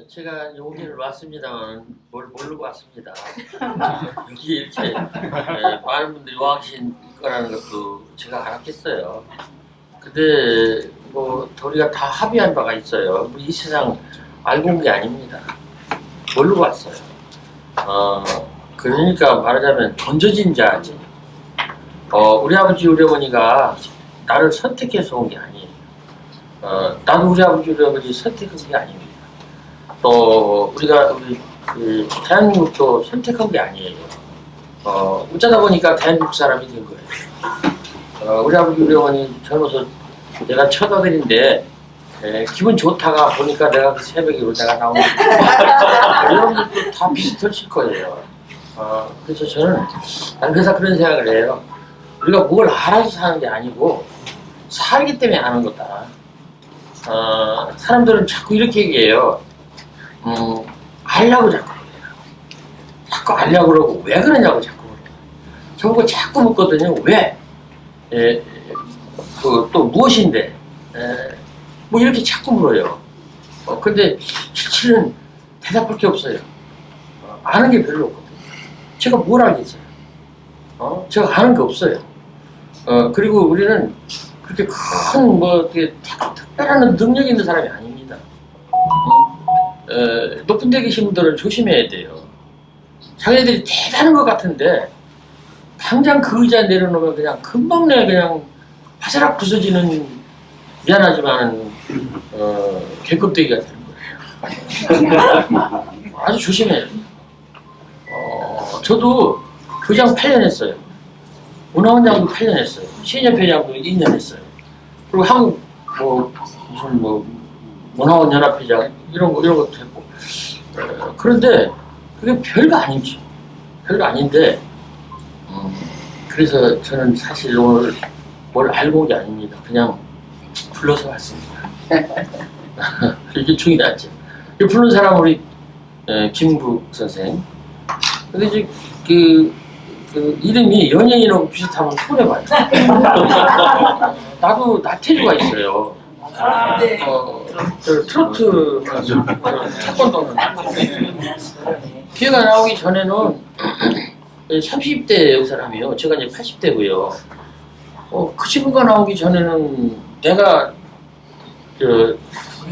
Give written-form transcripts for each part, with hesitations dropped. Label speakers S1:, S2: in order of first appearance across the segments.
S1: 제가 여기를 왔습니다만 뭘 모르고 왔습니다. 여기 이렇게 많은 분들이 와 계신 거라는 것도 제가 알았겠어요. 근데 뭐 우리가 다 합의한 바가 있어요. 뭐 이 세상 알고 온 게 아닙니다. 모르고 왔어요. 그러니까 말하자면 던져진 자지. 우리 아버지 우리 어머니가 나를 선택해서 온 게 아니에요. 나도 우리 아버지 우리 어머니 선택한 게 아닙니다. 또 우리가 대한민국도 선택한 게 아니에요. 어쩌다 보니까 대한민국 사람이 된 거예요. 우리 아버지 우리 어머니 젊어서 내가 첫 아들인데 기분 좋다가 보니까 내가 그 새벽으로 내가 나오는 여러분들도 다 비슷하실 거예요. 그래서 저는 항상 그런 생각을 해요. 우리가 뭘 알아서 사는 게 아니고 살기 때문에 아는 거다. 사람들은 자꾸 이렇게 얘기해요. 알려고 자꾸 그래요. 자꾸 알려고 그러고 왜 그러냐고 자꾸 그래요. 저보고 자꾸 묻거든요. 왜? 또 무엇인데? 뭐 이렇게 자꾸 물어요. 근데 실은 대답할 게 없어요. 아는 게 별로 없거든요. 제가 뭘 알겠어요? 제가 아는 게 없어요. 그리고 우리는 그렇게 큰 뭐 특별한 능력 있는 사람이 아닙니다. 높은 데 계신 분들은 조심해야 돼요. 자기들이 대단한 것 같은데 당장 그 의자에 내려놓으면 그냥 금방 그냥 바사락 부서지는, 미안하지만 개껍데기가 되는 거예요. 아주 조심해야 돼요. 저도 교장 8년 했어요. 문화원장도 8년 했어요. 시인협회장도 2년 했어요. 그리고 한국 무슨 문화원 연합회장 이런 것도 했고. 그런데 그게 별거 아니죠. 별거 아닌데 그래서 저는 사실 오늘 뭘 알고 온 게 아닙니다. 그냥 불러서 왔습니다. 이게 중요하죠. 부른 사람 우리 김국 선생. 근데 이제 그 이름이 연예인하고 비슷하면 손해봐요. 나도 나태주가 있어요.
S2: 네.
S1: 저 트로트 태권도는 기회가 나오기 전에는 30대 사람이요. 제가 이제 80대고요. 그 친구가 나오기 전에는 내가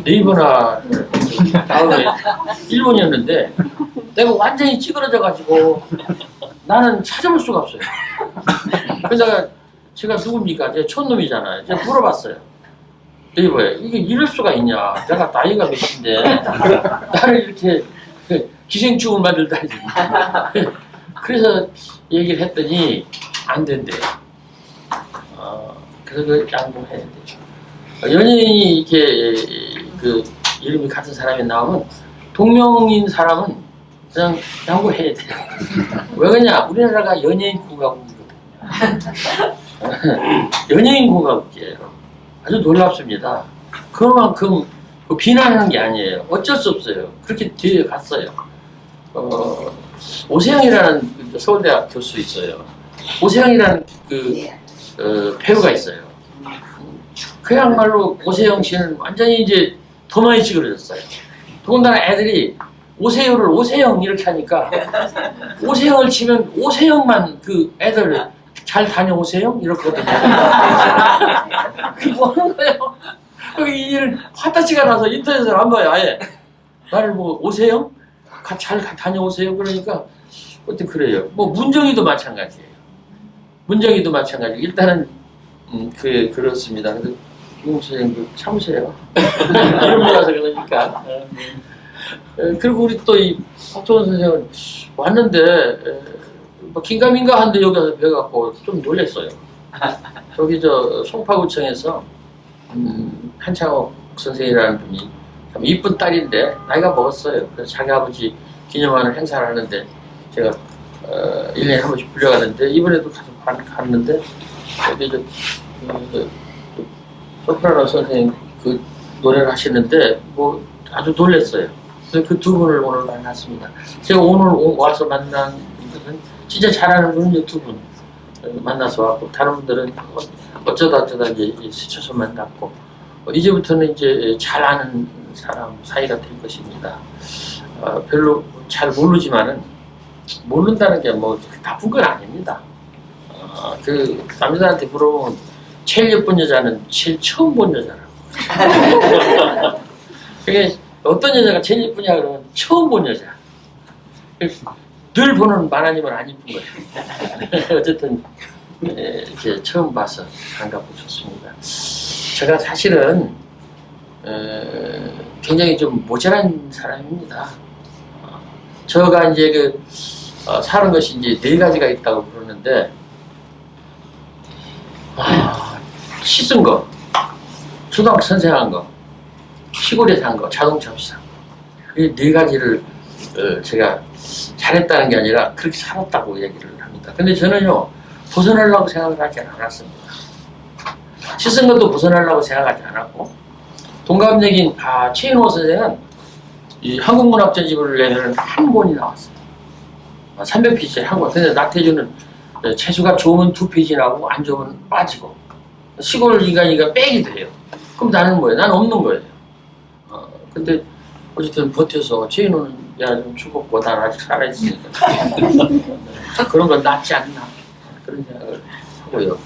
S1: 네이버나 다음에 일본이었는데 내가 완전히 찌그러져가지고 나는 찾아볼 수가 없어요. 그래서 제가 누굽니까? 제가 촌놈이잖아요. 제가 물어봤어요. 네이버에 이게 이럴 수가 있냐? 내가 나이가 몇인데 나를 이렇게 기생충을 만들다니. 그래서 얘기를 했더니 안 된대요. 그래서 그 양보해야 돼요. 연예인이 이렇게 이름이 같은 사람이 나오면 동명인 사람은 그냥 양보해야 돼요. 왜 그러냐? 우리나라가 연예인 국가국이거든요. 연예인 국가국이에요. 아주 놀랍습니다. 그만큼 비난하는 게 아니에요. 어쩔 수 없어요. 그렇게 뒤에 갔어요. 오세영이라는 서울대학 교수 있어요. 오세영이라는 배우가 있어요. 그야말로 오세영 씨는 완전히 이제 더 많이 찌그러졌어요. 더군다나 애들이 오세요를 오세영 이렇게 하니까 오세영을 치면 오세영만 그 애들 잘 다녀오세요? 이렇거든요. 그게 뭐 하는 거예요? 이 일을 화타치가 나서 인터넷을 안 봐요, 아예. 나를 뭐 오세영? 잘 다녀오세요? 그러니까 어떻게 그래요? 뭐 문정이도 마찬가지예요. 문정이도 마찬가지. 일단은 그렇습니다. 근데 김웅 선생님도 참으세요. 이런 거 가서 그러니까. 그리고 우리 또 이 박종원 선생은 왔는데 긴가민가 한데 여기 와서 뵈갖고 좀 놀랬어요. 저기 송파구청에서 한창옥 선생이라는 분이 참 이쁜 딸인데 나이가 먹었어요. 그래서 자기 아버지 기념하는 행사를 하는데 제가 1년에 한 번씩 불려가는데 이번에도 가서 갔는데 여기 소프라노 선생님 그 노래를 하시는데 뭐 아주 놀랬어요. 그래서 그 두 분을 오늘 만났습니다. 제가 오늘 와서 만난 분들은 진짜 잘하는 분은 이 두 분 만나서 왔고 다른 분들은 어쩌다 이제 스쳐서 만났고 이제부터는 이제 잘 아는 사람 사이가 될 것입니다. 별로 잘 모르지만은 모른다는 게 뭐 나쁜 건 아닙니다. 그 남자한테 물어보면 제일 예쁜 여자는 제일 처음 본 여자라고. 그게 어떤 여자가 제일 예쁘냐 그러면 처음 본 여자. 늘 보는 만화님은 안 예쁜 거예요. 어쨌든 이제 처음 봐서 반갑고 좋습니다. 제가 사실은 굉장히 좀 모자란 사람입니다. 저가 이제 사는 것이 이제 4가지가 있다고 그러는데, 씻은 거, 초등학교 선생한 거, 시골에 산 거, 자동차 없이 산 거. 이 4가지를 제가 잘했다는 게 아니라 그렇게 살았다고 얘기를 합니다. 근데 저는요, 벗어나려고 생각을 하지 않았습니다. 씻은 것도 벗어나려고 생각하지 않았고, 동갑내기인 최인호 선생은 이 한국문학전집을 내면 한 권이 나왔어요. 300페이지 한 권. 근데 나태주는 재수가 좋으면 2페이지 나오고 안 좋으면 빠지고, 시골 인간이가 빼기 돼요. 그럼 나는 뭐예요? 나는 없는 거예요. 근데 어쨌든 버텨서 최인호는 야 좀 죽었고 난 아직 살아있으니까 그런 건 낫지 않나 그런 생각을 하고요.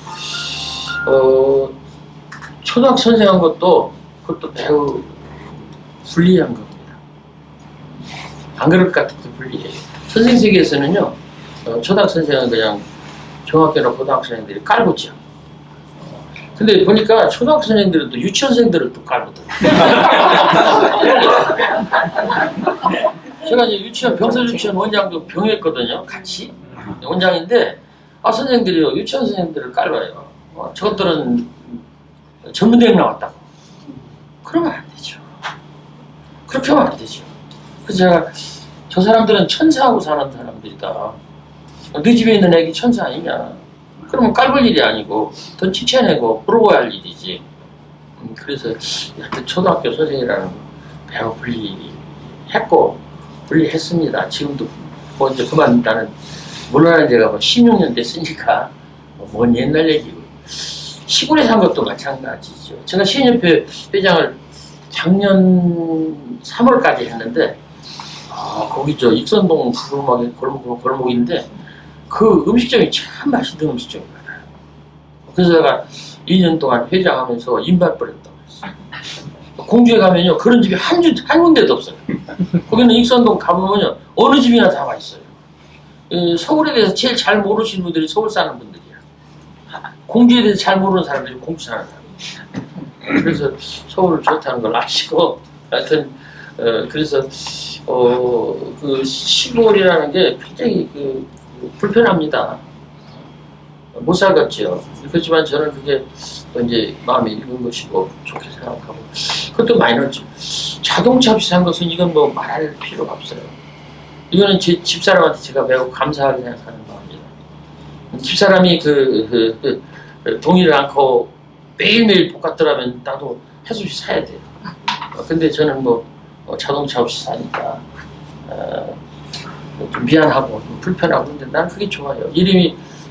S1: 초등학교 선생한 그것도 매우 불리한 겁니다. 안 그럴 것 같아도 불리해요. 선생 세계에서는요, 초등학교 선생은 그냥 중학교나 고등학교 선생들이 깔보죠. 근데 보니까 초등학교 선생들은 또 유치원생들을 또 깔거든요. 제가 이제 병설 유치원 원장도 병했거든요. 같이 원장인데, 선생들이요 유치원 선생들을 깔아요. 저것들은 전문대학 나왔다고. 그러면 안 되죠. 그렇게 하면 안 되죠. 그래서 제가 저 사람들은 천사하고 사는 사람들이다. 네 집에 있는 애기 천사 아니냐. 그러면 깔볼 일이 아니고 돈 지쳐내고 부러워야 할 일이지. 그래서 초등학교 선생이라는 배워 분리했고 분리했습니다. 지금도 뭐 이제 그만 나는 물러난 지가 16년 됐으니까 먼 옛날 얘기고. 시골에 산 것도 마찬가지죠. 제가 시인협회 회장을 작년 3월까지 했는데, 거기 익선동 골목인데 그 음식점이 참 맛있는 음식점이 많아요. 그래서 제가 2년 동안 회장하면서 인발 뻔했다고 했어요. 공주에 가면요 그런 집이 한 군데도 없어요. 거기는 익선동 가보면요 어느 집이나 다 맛있어요. 서울에 대해서 제일 잘 모르시는 분들이 서울 사는 분들이야. 공주에 대해서 잘 모르는 사람들이 공주 사는 사람이에요. 그래서 서울 좋다는 걸 아시고, 하여튼 그래서 그 시골이라는 게 굉장히 불편합니다. 못 살겠죠. 그렇지만 저는 그게 이제 마음에 익은 것이고 좋게 생각하고, 그것도 마이너죠. 자동차 없이 산 것은 이건 뭐 말할 필요가 없어요. 이거는 제 집사람한테 제가 매우 감사하게 생각하는 마음입니다. 집사람이 동의를 않고 매일매일 똑같더라면 나도 해수없이 사야 돼요. 근데 저는 자동차 없이 사니까 좀 미안하고 좀 불편하고, 근데 난 그게 좋아요.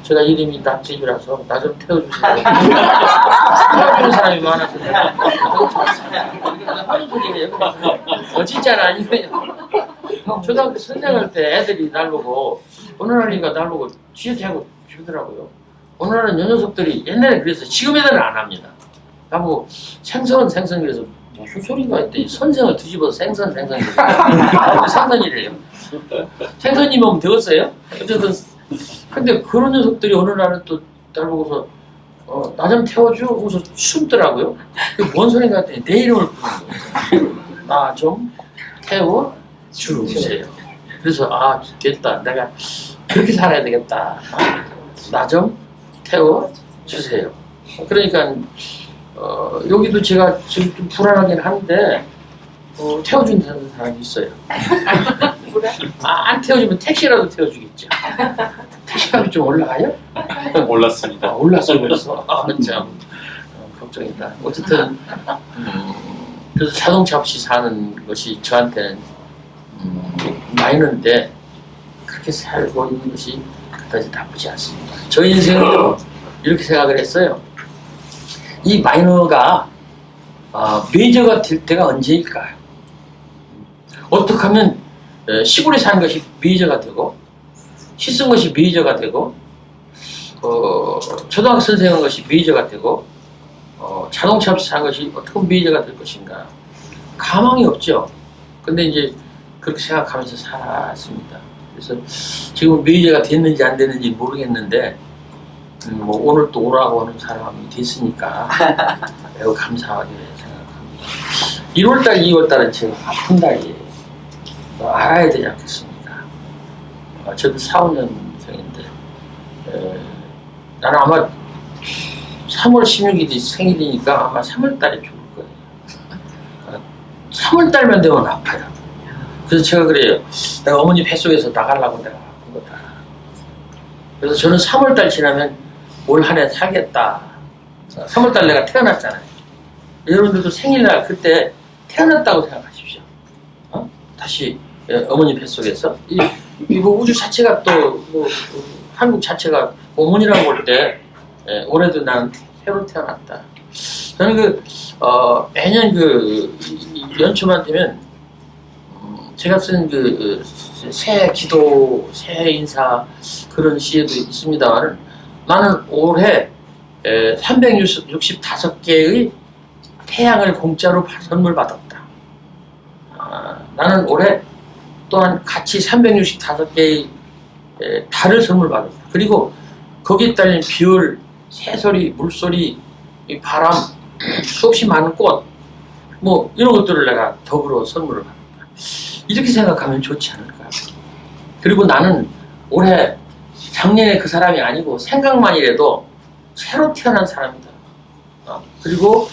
S1: 제가 이름이 낙집이라서 나 좀 태워주세요. 태워주는 사람이 많아서 내가 하는 소리예요. 진짜는 아니고요. 초등학교 선생할 때 애들이 날 보고, 어느 날인가 날 보고 뒤에 태우고 주더라고요. 어느 날은 요 녀석들이, 옛날에 그래서 지금 애들은 안 합니다. 나보고 생선 그래서 무슨 소리가 했더니 선생을 뒤집어서 생선 생선이래요. 생선이면 되었어요? 어쨌든 근데 그런 녀석들이 어느 날은 또 날 보고서 나 좀 태워줘 하고서 숨더라고요. 그게 뭔 소리가 했더니 내 이름을 부르는 거예요. 나 좀 태워주세요. 그래서 됐다. 내가 그렇게 살아야 되겠다. 나 좀 태워주세요. 그러니까 여기도 제가 지금 좀 불안하긴 한데 태워준다는 사람이 있어요. 안 태워주면 택시라도 태워주겠죠. 택시값이 좀 올라가요?
S2: 올랐습니다.
S1: 올랐어 그래서 참 걱정이다. 어쨌든 그래서 자동차 없이 사는 것이 저한테는 마이너인데, 그렇게 살고 있는 것이 그다지 나쁘지 않습니다. 저 인생은 이렇게 생각을 했어요. 이 마이너가 메이저가 될 때가 언제일까요? 어떻게 하면 시골에 사는 것이 메이저가 되고 시 쓴 것이 메이저가 되고 초등학교 선생한 것이 메이저가 되고 자동차 업체 사는 것이 어떻게 메이저가 될 것인가 가망이 없죠. 근데 이제 그렇게 생각하면서 살았습니다. 그래서 지금 메이저가 됐는지 안 됐는지 모르겠는데 뭐 오늘 또 오라고 하는 사람이 됐으니까 매우 감사하게 생각합니다. 1월달, 2월달은 제가 아픈 달이에요. 알아야 되지 않겠습니까? 저도 4, 5년생인데 나는 아마 3월 16일이 생일이니까 아마 3월달에 죽을 거예요. 3월달만 되면 아파요. 그래서 제가 그래요. 내가 어머니 뱃속에서 나가려고 내가 한 거다. 그래서 저는 3월달 지나면 올 한 해 살겠다. 3월달 내가 태어났잖아요. 여러분들도 생일날 그때 태어났다고 생각하십시오. 다시 어머니 뱃속에서 이거 우주 자체가 또 뭐, 한국 자체가 어머니라고 볼 때 올해도 난 새로 태어났다. 저는 매년 연초만 되면 제가 쓴 새해 기도, 새해 인사 그런 시에도 있습니다만 나는 올해 365개의 태양을 공짜로 선물 받았다. 나는 올해 또한 같이 365개의 달을 선물 받았다. 그리고 거기에 딸린 비율, 새소리, 물소리, 바람, 수없이 많은 꽃, 뭐 이런 것들을 내가 더불어 선물을 받았다. 이렇게 생각하면 좋지 않을까. 그리고 나는 올해 작년에 그 사람이 아니고 생각만이라도 새로 태어난 사람이다. 그리고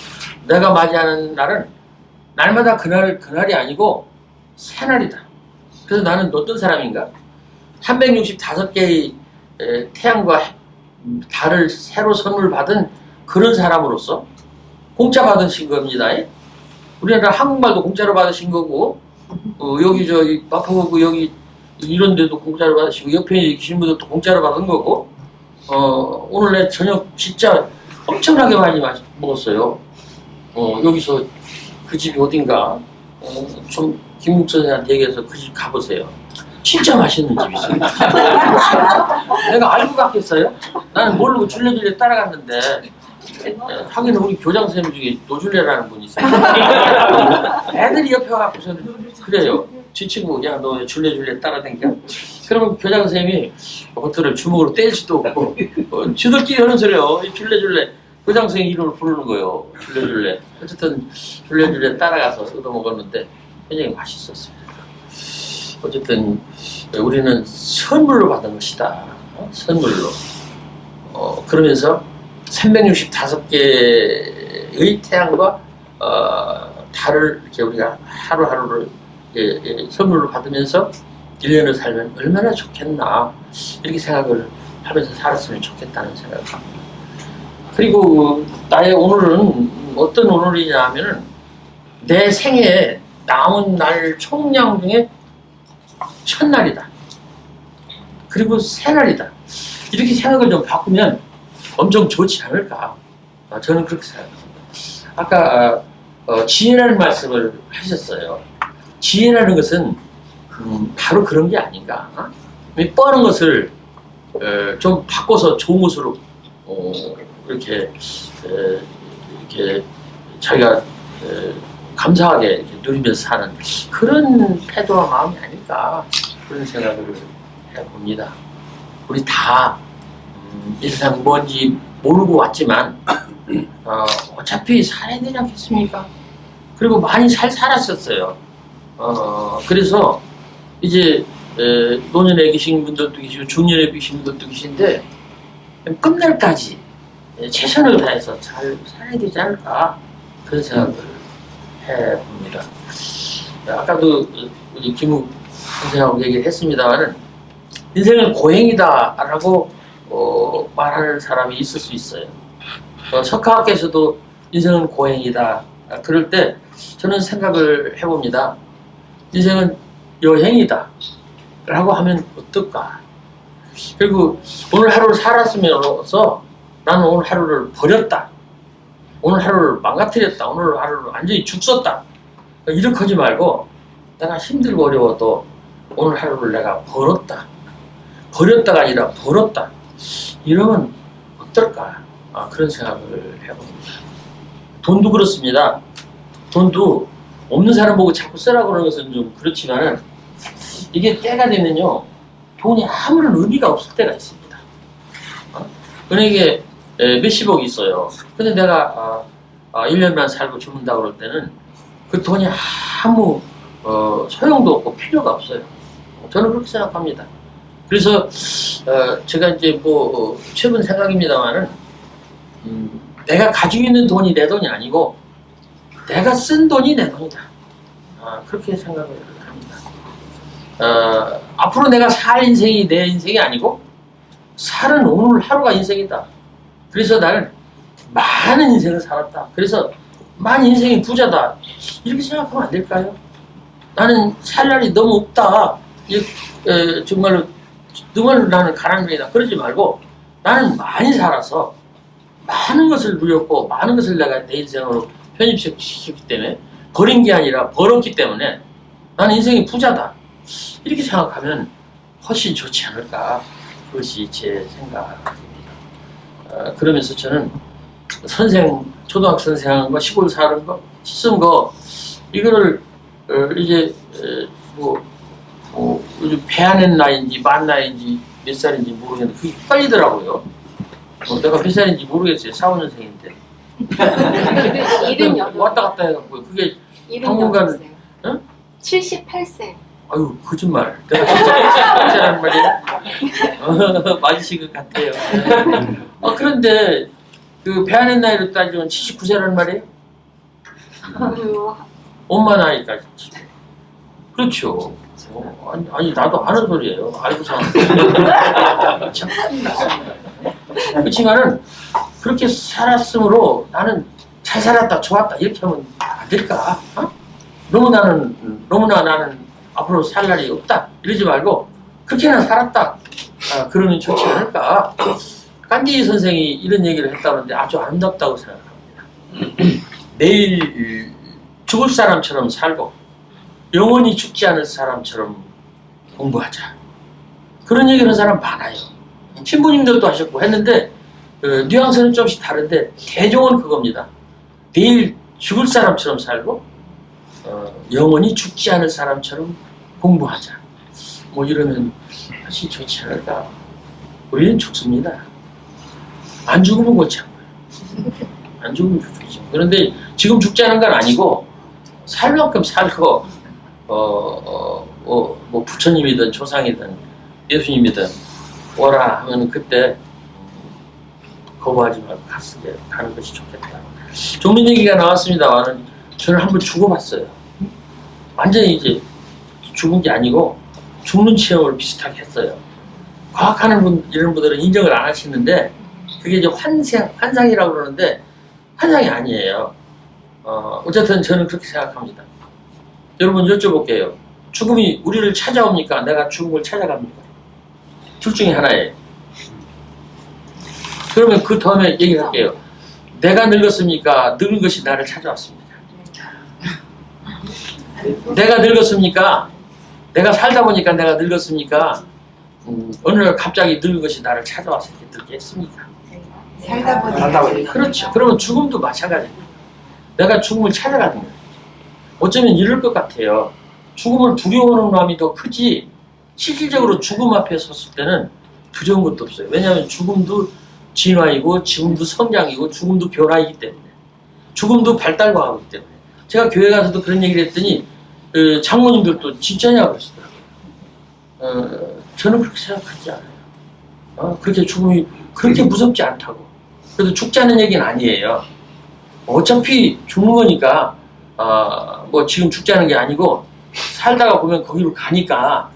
S1: 내가 맞이하는 날은 날마다 그날이 아니고 새날이다. 그래서 나는 어떤 사람인가? 365개의 태양과 달을 새로 선물 받은 그런 사람으로서 공짜 받으신 겁니다. 우리나라 한국말도 공짜로 받으신 거고 여기 저기 마포구 여기 이런 데도 공짜로 받으시고 옆에 계신 분들도 공짜로 받은 거고 오늘 내 저녁 진짜 엄청나게 많이 먹었어요. 여기서 그 집이 어딘가 좀 김국 선생한테 얘기해서 그 집 가보세요. 진짜 맛있는 집 있어요. 내가 알고 갔겠어요? 나는 모르고 줄레줄레 따라갔는데 하긴 우리 교장 선생님 중에 노줄레라는 분이 있어요. 애들이 옆에 와갖고서는 그래요. 지치고 야 너 줄레줄레 따라다니까. 그러면 교장 선생님이 그것들을 주먹으로 뗄 수도 없고 지들끼리 하는 소리요. 줄레줄레 교장 선생님 이름을 부르는 거예요. 줄레줄레. 어쨌든 줄레줄레 따라가서 얻어먹었는데 굉장히 맛있었습니다. 어쨌든 우리는 선물로 받은 것이다. 선물로. 그러면서 365개의 태양과 달을 이렇게 우리가 하루하루를 선물로 받으면서 1년을 살면 얼마나 좋겠나 이렇게 생각을 하면서 살았으면 좋겠다는 생각을 합니다. 그리고 나의 오늘은 어떤 오늘이냐 하면은 내 생에 남은 날 총량 중에 첫날이다. 그리고 새날이다. 이렇게 생각을 좀 바꾸면 엄청 좋지 않을까. 저는 그렇게 생각합니다. 아까 지혜라는 말씀을 하셨어요. 지혜라는 것은 바로 그런 게 아닌가. 뻔한 것을 좀 바꿔서 좋은 것으로 이렇게 자기가 감사하게 이렇게 누리면서 사는 그런 태도와 마음이 아닐까 그런 생각을 해봅니다. 우리 다 이 세상 뭔지 모르고 왔지만 어차피 살아야 되지 않겠습니까? 그리고 많이 잘 살았었어요. 그래서 이제 노년에 계신 분들도 계시고 중년에 계신 분들도 계신데 끝날까지 최선을 다해서 잘 살아야 되지 않을까 그런 생각을 해봅니다. 아까도 우리 김욱 선생하고 얘기를 했습니다만은 인생은 고행이다라고 말하는 사람이 있을 수 있어요. 석가께서도 인생은 고행이다. 그럴 때 저는 생각을 해봅니다. 인생은 여행이다. 라고 하면 어떨까? 그리고 오늘 하루를 살았으면서 나는 오늘 하루를 버렸다. 오늘 하루를 망가뜨렸다. 오늘 하루를 완전히 죽었다. 이렇게 하지 말고 내가 힘들고 어려워도 오늘 하루를 내가 벌었다. 버렸다가 아니라 벌었다. 이러면 어떨까? 그런 생각을 해봅니다. 돈도 그렇습니다. 돈도 없는 사람 보고 자꾸 쓰라고 그러는 것은 좀 그렇지만은 이게 때가 되면요. 돈이 아무런 의미가 없을 때가 있습니다. 은행에 몇십억이 있어요. 근데 내가 1년만 살고 죽는다고 그럴 때는 그 돈이 아무 소용도 없고 필요가 없어요. 저는 그렇게 생각합니다. 그래서 제가 이제 최근 생각입니다만은 내가 가지고 있는 돈이 내 돈이 아니고 내가 쓴 돈이 내 돈이다. 그렇게 생각을 합니다. 앞으로 내가 살 인생이 내 인생이 아니고 살은 오늘 하루가 인생이다. 그래서 나는 많은 인생을 살았다. 그래서 많은 인생이 부자다. 이렇게 생각하면 안 될까요? 나는 살 날이 너무 없다. 정말로 나는 가난이다. 그러지 말고 나는 많이 살아서 많은 것을 누렸고 많은 것을 내가 내 인생으로 편입시켰기 때문에 버린 게 아니라 벌었기 때문에 나는 인생이 부자다. 이렇게 생각하면 훨씬 좋지 않을까. 그것이 제 생각입니다. 그러면서 저는 초등학생 생활한 거, 시골 사는 거, 시쓴 거, 이거를 이제 요즘 배하는 나이인지 만 나이인지 몇 살인지 모르겠는데 그게 헷갈리더라고요. 내가 몇 살인지 모르겠어요. 45년생인데. 왔다 갔다 해갖고 그게 당분간
S2: 78세.
S1: 아유 거짓말. 내가 진짜 78세라는 말이에요. 맞으신 것 같아요. 그런데 그 배하는 나이로 따지면 79세라는 말이에요. 엄마 나이까지. 그렇죠. 아니 나도 아는 소리예요. 알고 참. 그렇지만은 그렇게 살았으므로 나는 잘 살았다, 좋았다 이렇게 하면 안 될까? 너무나 나는 앞으로 살 날이 없다 이러지 말고 그렇게나 살았다. 그러면 좋지 않을까? 간디 선생이 이런 얘기를 했다는데 아주 아름답다고 생각합니다. 내일 죽을 사람처럼 살고 영원히 죽지 않을 사람처럼 공부하자. 그런 얘기를 하는 사람 많아요. 신부님들도 하셨고 했는데 뉘앙스는 조금씩 다른데 대종은 그겁니다. 내일 죽을 사람처럼 살고 영원히 죽지 않을 사람처럼 공부하자. 이러면 훨씬 좋지 않을까. 우리는 죽습니다. 안 죽으면 고참. 안 죽으면 죽죠. 그런데 지금 죽지 않은 건 아니고 살 만큼 살고 부처님이든 조상이든 예수님이든 오라 하면 그때 거부하지 말고 가는 것이 좋겠다. 죽는 얘기가 나왔습니다만 저는 한번 죽어봤어요. 완전히 이제 죽은 게 아니고 죽는 체험을 비슷하게 했어요. 과학하는 이런 분들은 인정을 안 하시는데 그게 이제 환상이라고 그러는데 환상이 아니에요. 어쨌든 저는 그렇게 생각합니다. 여러분 여쭤볼게요. 죽음이 우리를 찾아옵니까? 내가 죽음을 찾아갑니까? 둘 중에 하나예요. 그러면 그 다음에 얘기할게요. 내가 늙었습니까? 늙은 것이 나를 찾아왔습니까? 내가 늙었습니까? 내가 살다 보니까 내가 늙었습니까? 어느 날 갑자기 늙은 것이 나를 찾아와서 이렇게 늙게 했습니까?
S2: 살다 보니까.
S1: 그렇죠. 그러면 죽음도 마찬가지입니다. 내가 죽음을 찾아가는 거예요. 어쩌면 이럴 것 같아요. 죽음을 두려워하는 마음이 더 크지 실질적으로 죽음 앞에 섰을 때는 두려운 것도 없어요. 왜냐하면 죽음도 진화이고 죽음도 성장이고 죽음도 변화이기 때문에 죽음도 발달과하기 때문에 제가 교회 가서도 그런 얘기를 했더니 장모님들도 진짜냐고 그러시더라고요. 저는 그렇게 생각하지 않아요. 그렇게 죽음이 그렇게 무섭지 않다고. 그래도 죽지 않는 얘기는 아니에요. 어차피 죽는 거니까 지금 죽지 않은 게 아니고 살다가 보면 거기로 가니까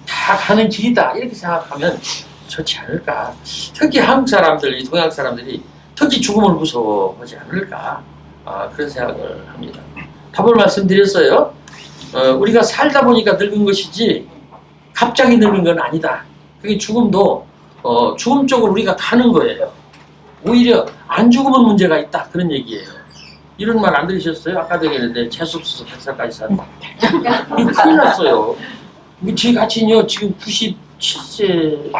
S1: 다 가는 길이다 이렇게 생각하면 좋지 않을까. 특히 한국 사람들이 동양 사람들이 특히 죽음을 무서워하지 않을까. 그런 생각을 합니다. 답을 말씀드렸어요. 우리가 살다 보니까 늙은 것이지 갑자기 늙은 건 아니다. 그게 죽음도 죽음 쪽으로 우리가 가는 거예요. 오히려 안 죽으면 문제가 있다 그런 얘기예요. 이런 말 안 들으셨어요? 아까도 얘기했는데 재수없어서 100살까지 산다. 이거 큰일 났어요. 제 가치는요 지금 97세세요.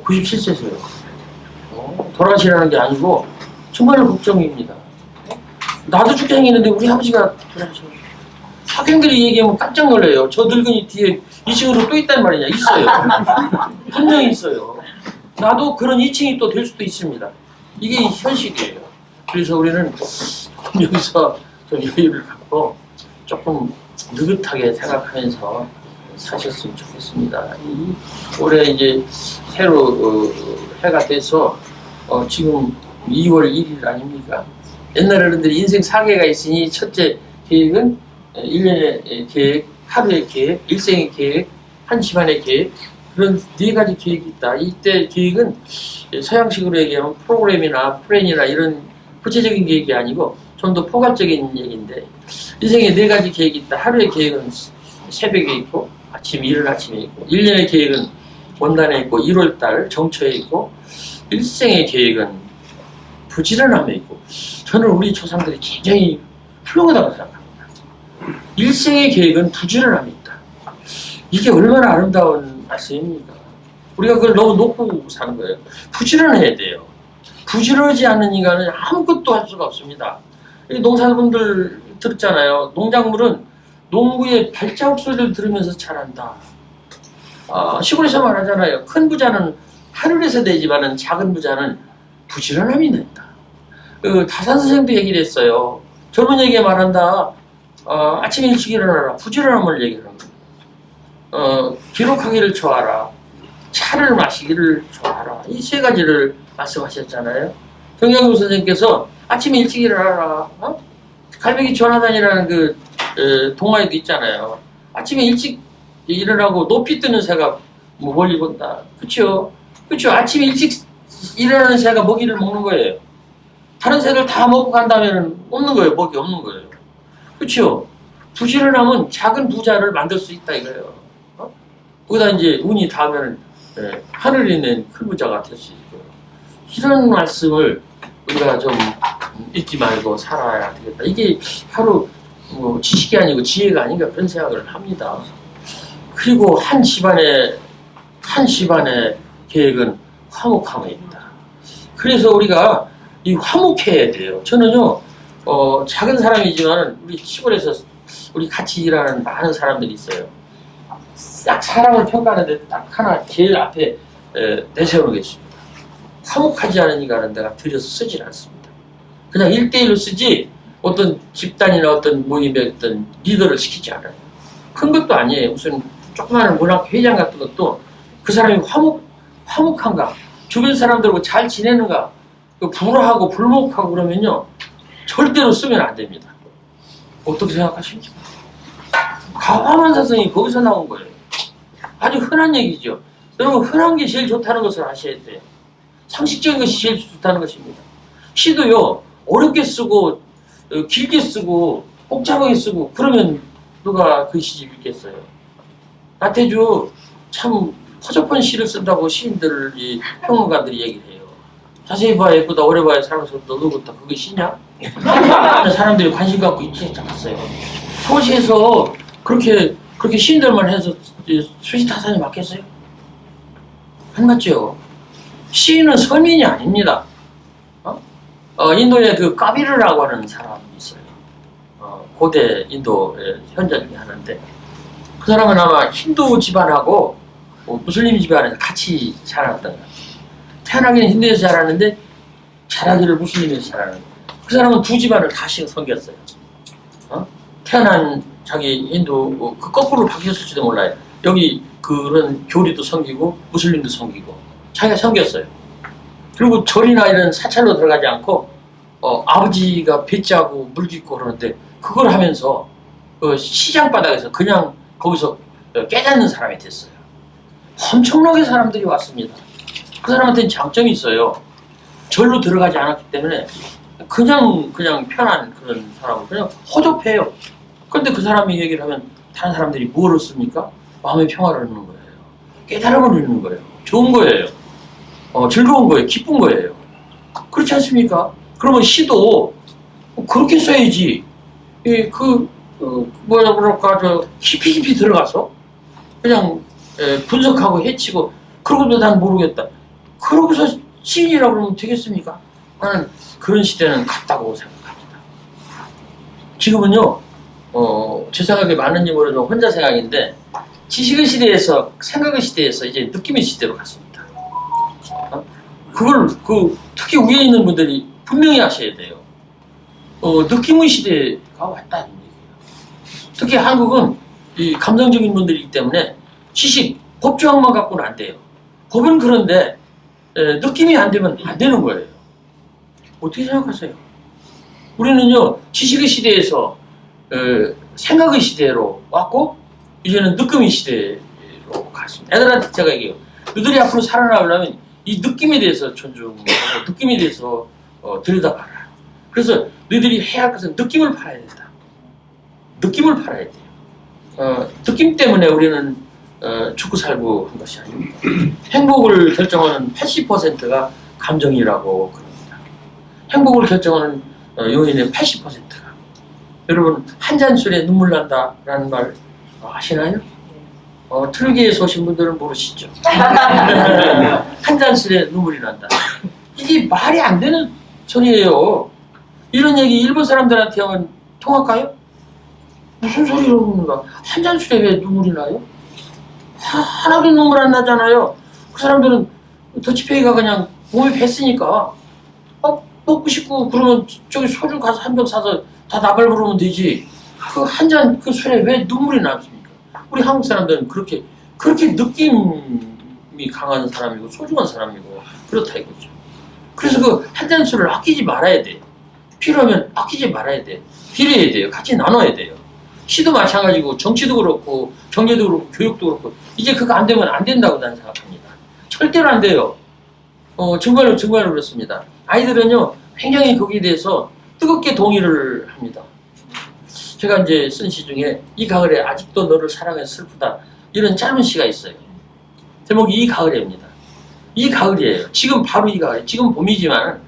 S1: 97세세요. 돌아가시라는 게 아니고 정말 걱정입니다. 나도 죽게 생겼는데 우리 아버지가 돌아가셔. 학생들이 얘기하면 깜짝 놀래요. 저 늙은이 뒤에 2층으로 또 있단 말이냐. 있어요. 분명히 있어요. 나도 그런 2층이 또 될 수도 있습니다. 이게 현실이에요. 그래서 우리는 여기서 좀 여유를 갖고 조금 느긋하게 생각하면서 사셨으면 좋겠습니다. 올해 이제 새로 해가 돼서 지금 2월 1일 아닙니까? 옛날 어른들이 인생 4계가 있으니 첫째 계획은 1년의 계획, 하루의 계획, 일생의 계획, 한 집안의 계획 그런 4가지 계획이 있다. 이때 계획은 서양식으로 얘기하면 프로그램이나 플랜이나 이런 구체적인 계획이 아니고 좀 더 포괄적인 얘기인데 인생에 4가지 계획이 있다. 하루의 계획은 새벽에 있고 이른 아침에 있고 1년의 계획은 원단에 있고 1월달 정초에 있고 일생의 계획은 부지런함에 있고 저는 우리 조상들이 굉장히 훌륭하다고 생각합니다. 일생의 계획은 부지런함이 있다. 이게 얼마나 아름다운 말씀입니까? 우리가 그걸 너무 놓고 사는 거예요. 부지런해야 돼요. 부지런하지 않는 인간은 아무것도 할 수가 없습니다. 농사분들 들었잖아요. 농작물은 농부의 발자국 소리를 들으면서 자란다. 시골에서 말하잖아요. 큰 부자는 하늘에서 되지만은 작은 부자는 부지런함이 낸다. 다산 선생도 얘기를 했어요. 젊은이에게 말한다. 아침에 일찍 일어나라. 부지런함을 얘기하는 거예요. 기록하기를 좋아하라. 차를 마시기를 좋아하라. 이 3가지를 말씀하셨잖아요. 정영규 선생님께서 아침에 일찍 일어나라. 갈매기 조나단이라는 그 동화에도 있잖아요. 아침에 일찍 일어나고 높이 뜨는 새가 뭐 멀리 본다. 그렇죠? 그렇죠. 아침에 일찍 일어나는 새가 먹이를 먹는 거예요. 다른 새들 다 먹고 간다면 없는 거예요. 먹이 없는 거예요. 그렇죠? 부지런함은 작은 부자를 만들 수 있다 이거예요. 거기다 이제 운이 닿으면 하늘이 낸 큰 부자가 될 수 있고 이런 말씀을 우리가 좀 잊지 말고 살아야 되겠다. 이게 바로 뭐 지식이 아니고 지혜가 아닌가 그런 생각을 합니다. 그리고 한 집안의 계획은 화목함입니다. 그래서 우리가 이 화목해야 돼요. 저는요 작은 사람이지만 우리 시골에서 우리 같이 일하는 많은 사람들이 있어요. 딱 사람을 평가하는데 딱 하나 제일 앞에 내세우겠습니다. 화목하지 않은 인간은 내가 들여서 쓰질 않습니다. 그냥 1대1로 쓰지 어떤 집단이나 어떤 모임의 어떤 리더를 시키지 않아요. 큰 것도 아니에요. 무슨 조그마한 문학 회장 같은 것도 그 사람이 화목한가, 주변 사람들하고 잘 지내는가, 불화하고 불목하고 그러면요 절대로 쓰면 안 됩니다. 어떻게 생각하십니까? 가화만사성이 거기서 나온 거예요. 아주 흔한 얘기죠. 여러분 흔한 게 제일 좋다는 것을 아셔야 돼요. 상식적인 것이 제일 좋다는 것입니다. 시도요 어렵게 쓰고 길게 쓰고 복잡하게 쓰고 그러면 누가 그 시집 읽겠어요. 나태주 참 허접한 시를 쓴다고 시인들이 평론가들이 얘기를 해요. 자세히 봐야 예쁘다 오래 봐야 사랑스럽다 너부터 그게 시냐? 사람들이 관심 갖고 있지 않았어요. 서울시에서 그렇게 시인들만 해서 수지타산이 맞겠어요? 안 맞죠? 시인은 서민이 아닙니다. 인도에 그 까비르라고 하는 사람이 있어요. 고대 인도의 현자 중에 하나인데 그 사람은 아마 힌두 집안하고 무슬림 집안에서 같이 자랐던 거예요. 태어나기는 힌두에서 자랐는데 자라기를 무슬림에서 자라는 그 사람은 2 집안을 다 섬겼어요. 태어난 자기 힌두 그 거꾸로 바뀌었을지도 몰라요. 여기 그런 교리도 섬기고 무슬림도 섬기고 자기가 섬겼어요. 그리고 절이나 이런 사찰로 들어가지 않고 아버지가 배짜고 물 깃고 그러는데 그걸 하면서 시장 바닥에서 그냥 거기서 깨닫는 사람이 됐어요. 엄청나게 사람들이 왔습니다. 그 사람한테는 장점이 있어요. 절로 들어가지 않았기 때문에 그냥 편한 그런 사람은 그냥 허접해요. 그런데 그 사람이 얘기를 하면 다른 사람들이 뭘 얻습니까? 마음의 평화를 얻는 거예요. 깨달음을 얻는 거예요. 좋은 거예요. 즐거운 거예요. 기쁜 거예요. 그렇지 않습니까? 그러면 시도 그렇게 써야지. 뭐라 그럴까, 깊이 들어가서 그냥 분석하고 해치고, 그러고도 난 모르겠다. 그러고서 시인이라고 그러면 되겠습니까? 나는 그런 시대는 갔다고 생각합니다. 지금은요, 제 생각에 맞는지 모르지만 혼자 생각인데, 지식의 시대에서, 생각의 시대에서 이제 느낌의 시대로 갔습니다. 그걸, 특히 위에 있는 분들이 분명히 하셔야 돼요. 느낌의 시대가 왔다는 얘기예요. 특히 한국은 이 감성적인 분들이기 때문에 지식, 법조항만 갖고는 안 돼요. 법은 그런데 느낌이 안 되면 안 되는 거예요. 어떻게 생각하세요? 우리는요, 지식의 시대에서 생각의 시대로 왔고, 이제는 느낌의 시대로 갔습니다. 애들한테 제가 얘기해요. 너희들이 앞으로 살아나려면 이 느낌에 대해서 존중하고, 느낌에 대해서 들여다봐라. 그래서 너희들이 해야 할 것은 느낌을 팔아야 된다. 느낌을 팔아야 돼요. 느낌 때문에 우리는 죽고 살고 한 것이 아닙니다. 행복을 결정하는 80%가 감정이라고 그럽니다. 행복을 결정하는 요인의 80%가. 여러분, 한 잔 술에 눈물 난다라는 말 아시나요? 틀기에서 오신 분들은 모르시죠? 한 잔 술에 눈물이 난다. 이게 말이 안 되는 소리예요. 이런 얘기 일본 사람들한테 하면 통할까요? 무슨 소리로 그러는가? 한 잔 술에 왜 눈물이 나요? 하나도 눈물 안 나잖아요. 그 사람들은 더치페이가 그냥 몸에 뱄으니까 먹고 싶고 그러면 저기 소주 가서 한 병 사서 다 나발 부르면 되지. 그 한 잔 그 술에 왜 눈물이 남습니까? 우리 한국 사람들은 그렇게 느낌이 강한 사람이고 소중한 사람이고 그렇다 이거죠. 그래서 그 한 잔 술을 아끼지 말아야 돼요. 필요하면 아끼지 말아야 돼. 드려야 돼요. 같이 나눠야 돼요. 시도 마찬가지고 정치도 그렇고 경제도 그렇고 교육도 그렇고 이제 그거 안 되면 안 된다고 나는 생각합니다. 절대로 안 돼요. 정말로 그렇습니다. 아이들은요 굉장히 거기에 대해서 뜨겁게 동의를 합니다. 제가 이제 쓴 시 중에 이 가을에 아직도 너를 사랑해 슬프다 이런 짧은 시가 있어요. 제목이 이 가을에입니다. 이 가을이에요. 지금 바로 이 가을. 지금 봄이지만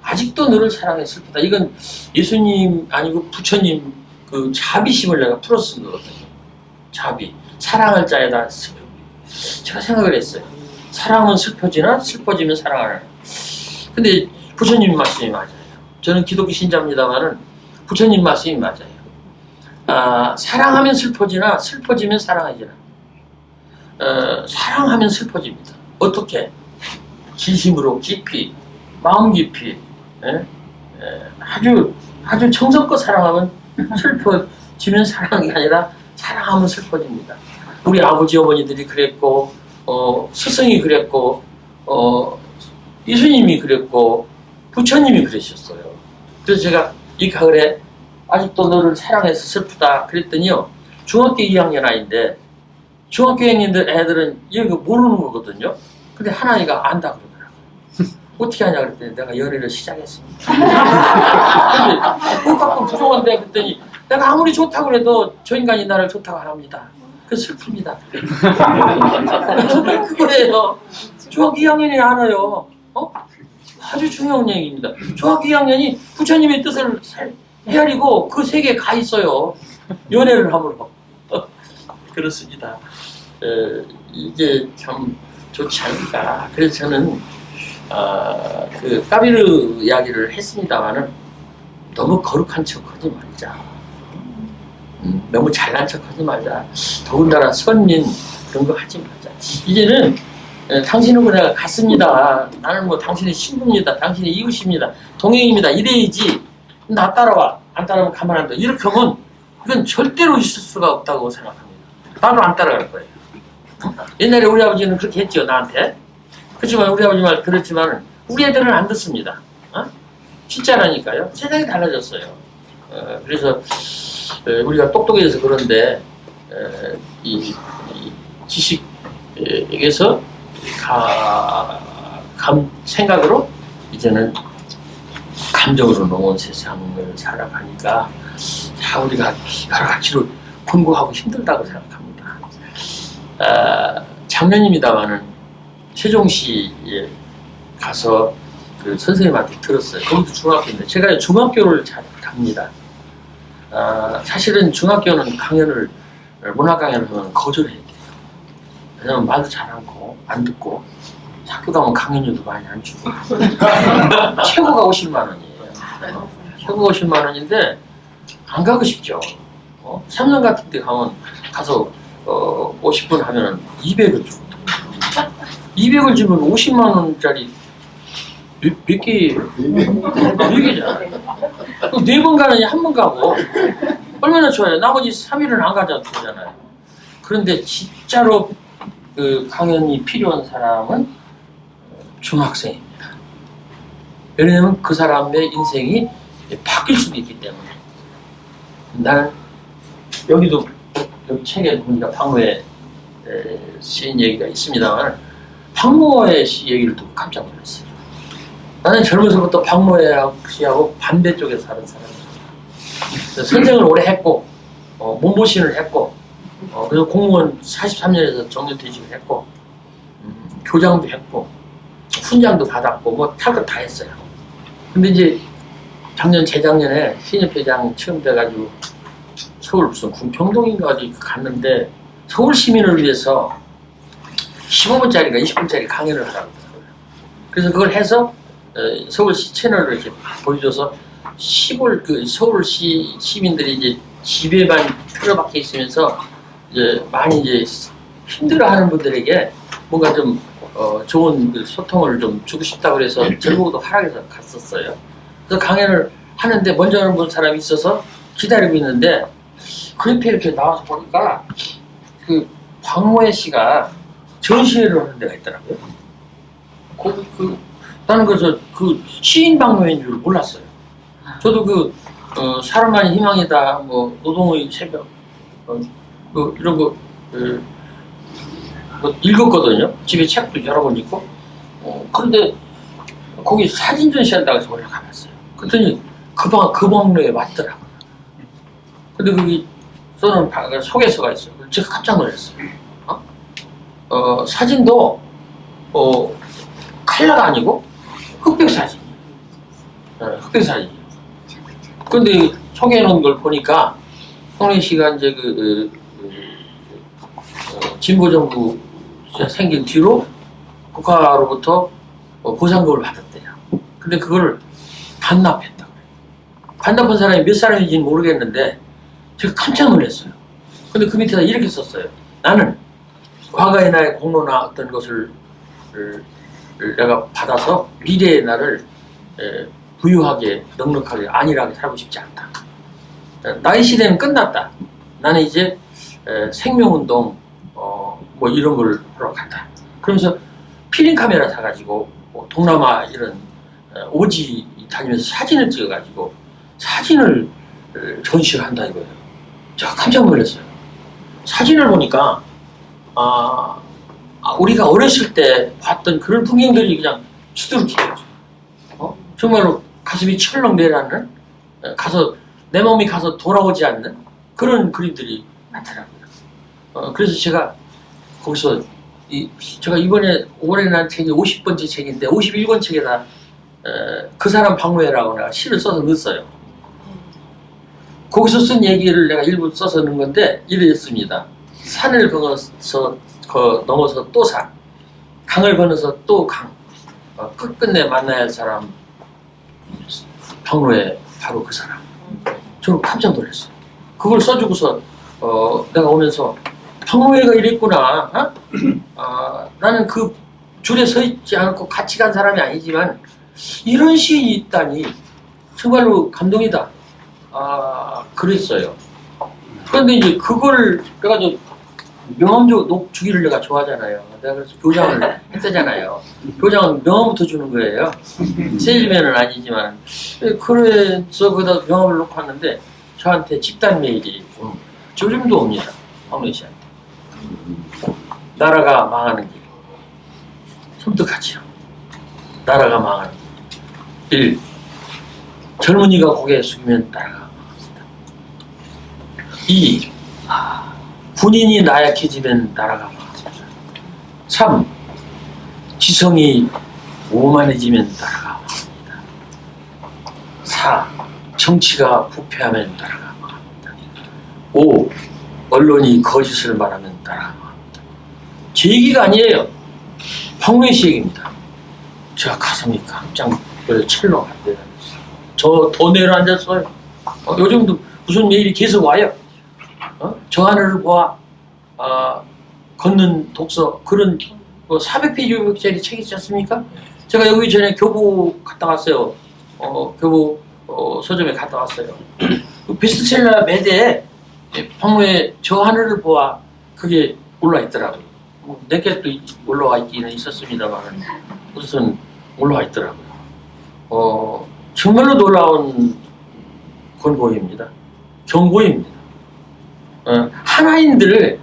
S1: 아직도 너를 사랑해 슬프다. 이건 예수님 아니고 부처님 그 자비심을 내가 풀어 쓴 거거든요. 자비. 사랑할 자에다 슬픔. 제가 생각을 했어요. 사랑은 슬퍼지나 슬퍼지면 사랑하나. 근데 부처님 말씀이 맞아요. 저는 기독교 신자입니다만은 부처님 말씀이 맞아요. 사랑하면 슬퍼지나 슬퍼지면 사랑하지나. 사랑하면 슬퍼집니다. 어떻게? 진심으로 깊이, 마음 깊이, 아주 정성껏 사랑하면 슬퍼지면 사랑이 아니라 사랑하면 슬퍼집니다. 우리 아버지 어머니들이 그랬고 스승이 그랬고 예수님이 그랬고 부처님이 그러셨어요. 그래서 제가 이 가을에 아직도 너를 사랑해서 슬프다 그랬더니요. 중학교 2학년 아이인데 중학교 2학년 애들은 이거 모르는 거거든요. 근데 한 아이가 안다 그러더라고요. 어떻게 하냐 그랬더니 내가 연애를 시작했습니다. 근데 그거 갖고 부족한데 그랬더니 내가 아무리 좋다고 해도 저 인간이 나를 좋다고 안 합니다. 그 슬픕니다. 그거예요. 중학교 2학년이 알아요. 아주 중요한 얘기입니다. 중학교 2학년이 부처님의 뜻을 헤아리고 그 세계에 가 있어요. 연애를 함으로. 그렇습니다. 이게 참 좋지 않을까. 그래서 저는 그 까비르 이야기를 했습니다만은 너무 거룩한 척하지 말자. 너무 잘난 척하지 말자. 더군다나 선민 그런 거 하지 말자. 이제는 당신하고 내가 같습니다. 나는 뭐 당신의 신부입니다. 당신의 이웃입니다. 동행입니다. 이래야지. 나 따라와. 안 따라오면 가만 안 둬. 이렇게 하면 이건 절대로 있을 수가 없다고 생각합니다. 나도 안 따라갈 거예요. 옛날에 우리 아버지는 그렇게 했죠. 나한테. 그렇지만 우리 아버지 말 그렇지만 우리 애들은 안 듣습니다. 진짜라니까요. 세상이 달라졌어요. 그래서 우리가 똑똑해져서 그런데 이 지식에게서 생각으로 이제는 감정으로 놓은 세상을 살아가니까 우리가 여러 가지로 공부하고 힘들다고 생각합니다. 작년입니다마는 세종시에 가서 그 선생님한테 들었어요. 거기도 중학교인데 제가 중학교를 잘 갑니다. 사실은 중학교는 강연을 문학 강연을 하면 거절해야 돼요. 왜냐면 말도 잘 않고 안 듣고 학교 가면 강연료도 많이 안 주고 최고가 50만 원이에요. 최고가 50만 원인데 안 가고 싶죠. 3년 같은 데 가서 50분 하면 200을 주고 200을 주면 50만 원짜리 몇 개예요? 4개잖아요. 4번 가느니 한 번 가고 얼마나 좋아요. 나머지 3일은 안 가도 되잖아요. 그런데 진짜로 그 강연이 필요한 사람은 중학생입니다. 왜냐하면 그 사람의 인생이 바뀔 수도 있기 때문에. 나는 여기도 여기 책에 보니까 박모의 시인 얘기가 있습니다만 박모의 시 얘기를 듣고 깜짝 놀랐어요. 나는 젊어서부터 박모의 씨하고 반대쪽에 사는 사람이에요. 선생을 오래 했고 몸보신을 했고 그래서 공무원 43년에서 정년퇴직을 했고 교장도 했고 훈장도 받았고 뭐 탈 것 다 했어요. 근데 이제 재작년에 신협회장 처음 돼가지고 서울 무슨 궁평동인가 어디 갔는데 서울 시민을 위해서 15분짜리가 20분짜리 강연을 하라고 하더라고요. 그래서 그걸 해서 서울시 채널을 이렇게 보여줘서 서울시 시민들이 이제 집에만 틀어박혀 있으면서 이제 많이 이제 힘들어하는 분들에게 뭔가 좀 좋은 그 소통을 좀 주고 싶다고 그래서 전국도 하락해서 갔었어요. 그래서 강연을 하는데 먼저 본 사람이 있어서 기다리고 있는데 그 옆에 이렇게 나와서 보니까 그 박모의 씨가 전시회를 하는 데가 있더라고요. 나는 그래서 그 시인 박모인 줄 몰랐어요. 저도 사람만이 희망이다, 뭐 노동의 새벽, 뭐 이런 거 뭐 읽었거든요. 집에 책도 여러 번 읽고. 그런데 거기 사진 전시한다고 해서 올라가봤어요. 그랬더니 그 박모에 맞더라고요. 근데 거기 써놓은 소개서가 있어요. 제가 깜짝 놀랐어요. 사진도 컬러가 아니고 흑백 사진이에요. 흑백 사진이에요. 근데 소개해놓은 걸 보니까 홍래 씨가 이제 진보 정부 생긴 뒤로 국가로부터 보상금을 받았대요. 근데 그걸 반납했다고. 반납한 사람이 몇 사람인지는 모르겠는데 제가 깜짝 놀랐어요. 근데 그 밑에다 이렇게 썼어요. 나는 과거의 나의 공로나 어떤 것을 내가 받아서 미래의 나를 부유하게 넉넉하게 안일하게 살고 싶지 않다. 나의 시대는 끝났다. 나는 이제 생명운동 뭐 이런 걸 하러 간다. 그러면서 필름 카메라 사가지고 동남아 이런 오지 다니면서 사진을 찍어가지고 사진을 전시를 한다 이거예요. 제가 깜짝 놀랐어요. 사진을 보니까 우리가 어렸을 때 봤던 그런 풍경들이 그냥 시들게 정말로 가슴이 철렁 내려앉는 내 몸이 가서 돌아오지 않는 그런 그림들이 많더라고요. 그래서 제가 거기서 제가 이번에 올해 난 책이 50번째 책인데 51권 책에다 그 사람 박모회라고 내가 시를 써서 넣었어요. 거기서 쓴 얘기를 내가 일부 써서 넣은 건데 이랬습니다. 산을 넘어서 또 산, 강을 건너서 또 강, 끝끝내 만나야 할 사람 박모회 바로 그 사람. 저는 깜짝 놀랐어요. 그걸 써주고서 내가 오면서 박모회가 이랬구나. 나는 그 줄에 서 있지 않고 같이 간 사람이 아니지만 이런 시인이 있다니 정말로 감동이다. 그랬어요. 그런데 이제 그걸 내가 명함 주기를 내가 좋아하잖아요. 내가 그래서 교장을 했다잖아요. 교장은 명함부터 주는 거예요. 세일맨은 아니지만. 그래서 거기다 명함을 놓고 왔는데 저한테 집단 메일이 오는 거예요. 요즘도 옵니다. 박모회 씨한테. 나라가 망하는 길. 섬뜩하지요. 나라가 망하는 길. 1. 젊은이가 고개 숙이면 나라가 망합니다. 2. 군인이 나약해지면 나라가 망합니다. 3. 지성이 오만해지면 따라가고 합니다. 4. 정치가 부패하면 따라가고 합니다. 5. 언론이 거짓을 말하면 따라가고 합니다. 제 얘기가 아니에요. 황무의 씨 얘기입니다. 제가 가슴이 깜짝 찰렁 안 되는 저 더 내려앉았어요. 요즘도 무슨 메일이 계속 와요. 저 하늘을 보아 걷는 독서 그런 400페이지 500짜리 책 있지 않습니까? 제가 여기 전에 교보 갔다 왔어요. 교보 서점에 갔다 왔어요. 그 베스트셀러 매대에 황무의 저 하늘을 보아 그게 올라와 있더라고요. 내게 또 올라와 있기는 있었습니다만 우선 올라와 있더라고요. 정말로 놀라운 권고입니다. 경고입니다. 하나인들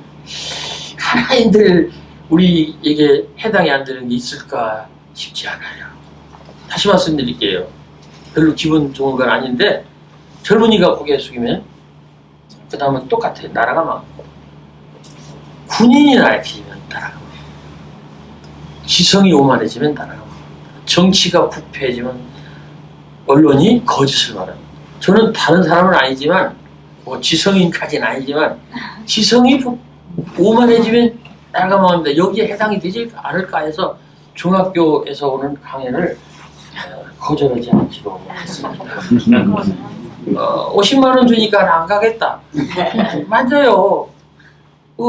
S1: 우리에게 해당이 안 되는 게 있을까 싶지 않아요. 다시 말씀드릴게요. 별로 기분 좋은 건 아닌데 젊은이가 고개 숙이면 그 다음은 똑같아요. 나라가 망하고 군인이 나라지면 나라가 지성이 오만해지면 나라가 정치가 부패해지면 언론이 거짓을 말합니다. 저는 다른 사람은 아니지만 지성인까지는 아니지만 지성이 오만해지면 나라가 망합니다. 여기에 해당이 되지 않을까 해서 중학교에서 오는 강연을 거절하지 않기로 했습니다. 50만 원 주니까 안 가겠다. 맞아요.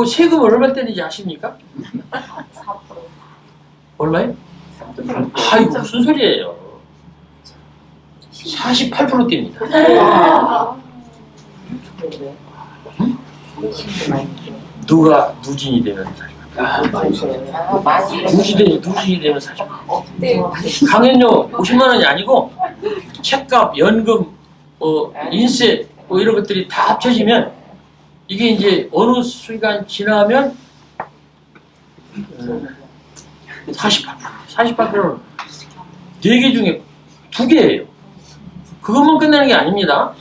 S1: 세금 얼마 떼는지 아십니까?
S2: 4%.
S1: 얼마요? 아이고 무슨 소리예요. 48% 뗍니다. 누가 누진이 되면 48%. 누진이 되면 48%. 강연료 50만 원이 아니고 책값, 연금, 인세 이런 것들이 다 합쳐지면 이게 이제 어느 시간 지나면 48%는 4개 중에 2개예요. 그것만 끝나는 게 아닙니다.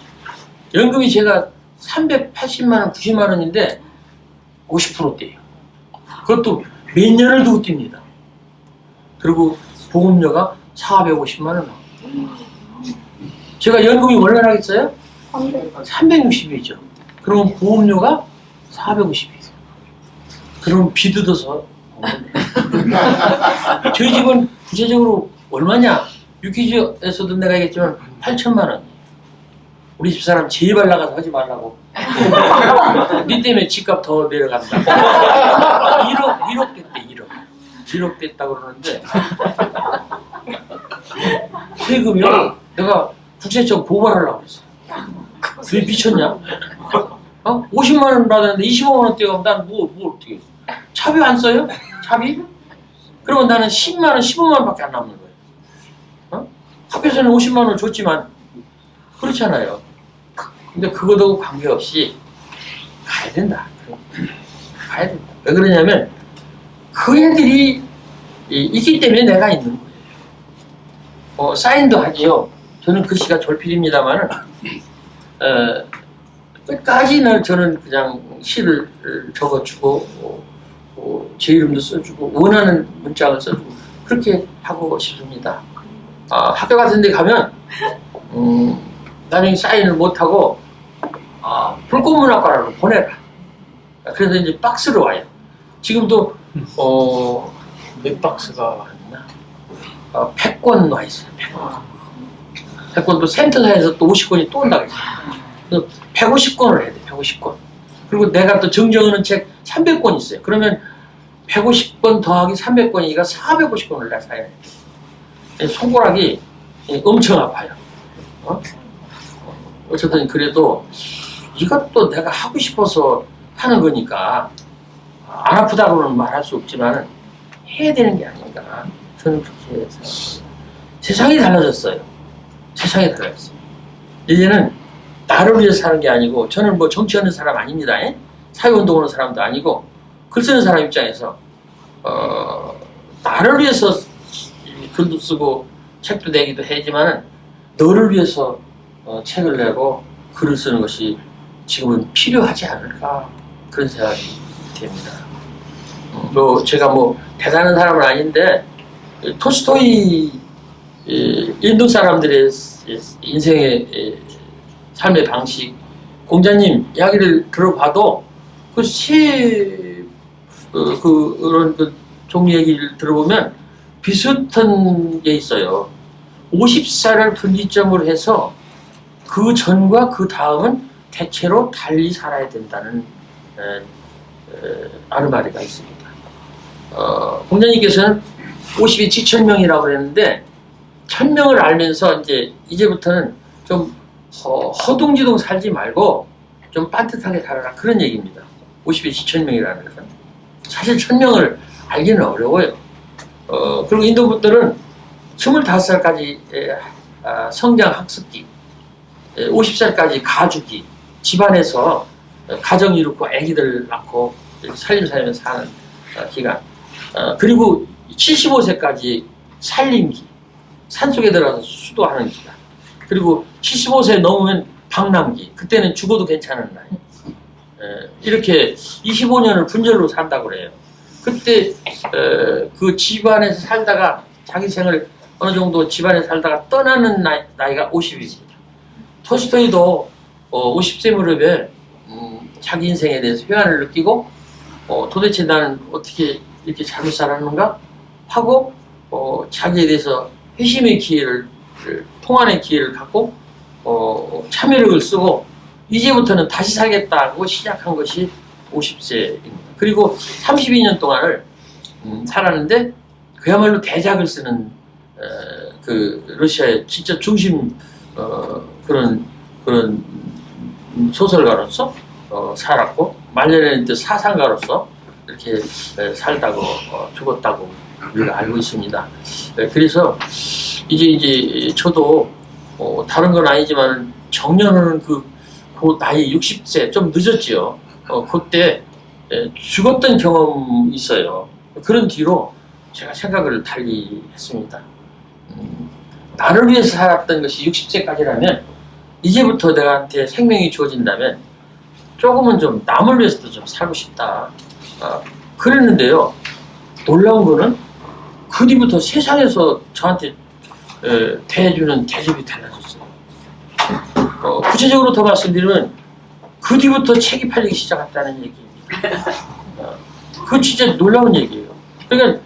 S1: 연금이 제가 380만 원, 90만 원인데 50%대예요. 그것도 몇 년을 두고 띱니다. 그리고 보험료가 450만 원. 제가 연금이 얼마나겠어요? 360이죠. 그럼 보험료가 450이죠. 그럼 비뜯어서 저희 집은 구체적으로 얼마냐? 유퀴즈에서도 내가 얘기했지만 8천만 원. 우리 집사람 제발 나가서 하지 말라고. 니 때문에 집값 더 내려간다. 1억 됐대. 1억 됐다고 그러는데 세금이요? 내가 국세청 고발하려고 했어. 왜 미쳤냐? 50만 원 받았는데 25만 원대 가면 난 뭐 어떻게 차비 안 써요? 차비? 그러면 나는 10만 원, 15만 원밖에 안 남는 거예요. 학교에서는 50만 원 줬지만 그렇잖아요. 근데 그거도 관계없이 가야 된다. 가야 된다. 왜 그러냐면 그 애들이 있기 때문에 내가 있는 거예요. 사인도 하지요. 저는 글씨가 졸필입니다만은 끝까지는 저는 그냥 시를 적어주고 제 이름도 써주고 원하는 문장을 써주고 그렇게 하고 싶습니다. 학교 같은 데 가면 나중에 사인을 못하고 불꽃문학과로 보내라. 그래서 이제 박스로 와요. 지금도 몇 박스가 왔나? 100권 와 있어요. 100권 또 센터사에서 또 50권이 또 온다고 했어요. 그래서 150권을 해야 돼. 150권. 그리고 내가 또 정정하는 책 300권 있어요. 그러면 150권 더하기 300권이니까 450권을 내가 사야 돼. 손가락이 엄청 아파요. 어쨌든 그래도 이것도 내가 하고 싶어서 하는 거니까 안 아프다고는 말할 수 없지만 해야 되는 게 아닌가. 저는 그렇게 해서 세상이 달라졌어요. 세상이 달라졌어요. 이제는 나를 위해서 사는 게 아니고 저는 뭐 정치하는 사람 아닙니다. 사회운동하는 사람도 아니고 글 쓰는 사람 입장에서 나를 위해서 글도 쓰고 책도 내기도 하지만 너를 위해서 책을 내고 글을 쓰는 것이 지금은 필요하지 않을까 그런 생각이 됩니다. 제가 뭐 대단한 사람은 아닌데 토스토이 인도 사람들의 인생의 삶의 방식, 공자님 이야기를 들어봐도 그런 종류 얘기를 들어보면 비슷한 게 있어요. 50살을 분기점으로 해서 그 전과 그 다음은 대체로 달리 살아야 된다는 아르마리가 있습니다. 공자님께서는 50이 7,000명이라고 그랬는데 1,000명을 알면서 이제부터는 좀 허둥지둥 살지 말고 좀 빤듯하게 살아라, 그런 얘기입니다. 50이 7,000명이라는 것은 사실 1,000명을 알기는 어려워요. 그리고 인도 분들은 25살까지 성장 학습기, 50살까지 가주기, 집안에서 가정 이루고 아기들 낳고 살림살면서 사는 기간, 그리고 75세까지 살림기, 산속에 들어가서 수도하는 기간, 그리고 75세 넘으면 방랑기, 그때는 죽어도 괜찮은 나이, 이렇게 25년을 분절로 산다고 그래요. 그때 그 집안에서 살다가 자기 생을 어느 정도 집안에 살다가 떠나는 나이가 50입니다. 토스토이도 50세 무렵에 자기 인생에 대해서 회한을 느끼고 도대체 나는 어떻게 이렇게 잘못 살았는가 하고 자기에 대해서 회심의 기회를, 통안의 기회를 갖고 참여력을 쓰고 이제부터는 다시 살겠다고 시작한 것이 50세입니다. 그리고 32년 동안을 살았는데 그야말로 대작을 쓰는 그 러시아의 진짜 중심 그런 소설가로서 살았고 말년에는 또 사상가로서 이렇게 살다고 죽었다고 우리가 알고 있습니다. 그래서 이제 저도 다른 건 아니지만 정년은 그 나이 60세 좀 늦었지요. 그때 죽었던 경험이 있어요. 그런 뒤로 제가 생각을 달리 했습니다. 나를 위해서 살았던 것이 60세까지라면 이제부터 내가한테 생명이 주어진다면 조금은 좀 남을 위해서도 좀 살고 싶다. 그랬는데요. 놀라운 거는 그 뒤부터 세상에서 저한테 대해주는 대접이 달라졌어요. 구체적으로 더 말씀드리면 그 뒤부터 책이 팔리기 시작했다는 얘기입니다. 그거 진짜 놀라운 얘기예요. 그러니까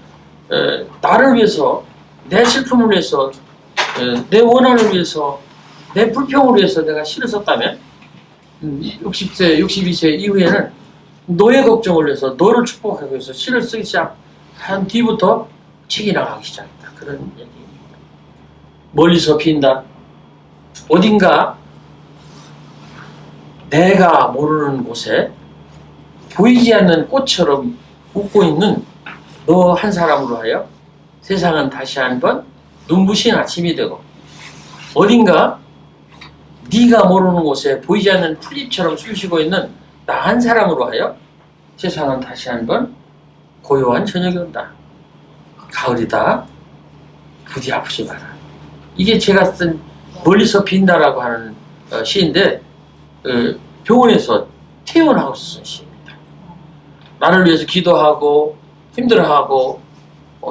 S1: 나를 위해서, 내 슬픔을 위해서, 내 원한을 위해서, 내 불평을 위해서 내가 시를 썼다면 60세, 62세 이후에는 너의 걱정을 위해서, 너를 축복하기 위해서 시를 쓰기 시작한 뒤부터 책이 나가기 시작했다. 그런 얘기입니다. 멀리서 빈다. 어딘가 내가 모르는 곳에 보이지 않는 꽃처럼 웃고 있는 너 한 사람으로 하여 세상은 다시 한번 눈부신 아침이 되고 어딘가 네가 모르는 곳에 보이지 않는 풀잎처럼 숨쉬고 있는 나 한 사람으로 하여 세상은 다시 한번 고요한 저녁이 온다. 가을이다. 부디 아프지 마라. 이게 제가 쓴 멀리서 빈다라고 하는 시인데 병원에서 퇴원하고 쓴 시입니다. 나를 위해서 기도하고 힘들어하고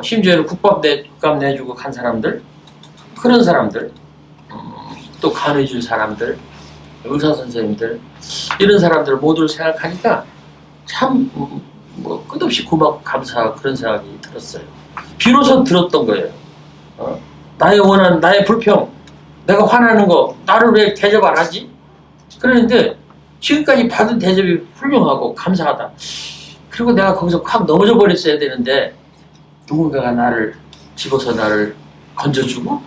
S1: 심지어는 국밥 내주고 간 사람들, 그런 사람들, 또 간호해줄 사람들, 의사 선생님들, 이런 사람들 모두를 생각하니까 참 끝없이 고맙고 감사하고 그런 생각이 들었어요. 비로소 들었던 거예요. 나의 원한, 나의 불평, 내가 화나는 거 나를 왜 대접 안 하지? 그러는데 지금까지 받은 대접이 훌륭하고 감사하다. 그리고 내가 거기서 확 넘어져 버렸어야 되는데 누군가가 나를 집어서 나를 건져주고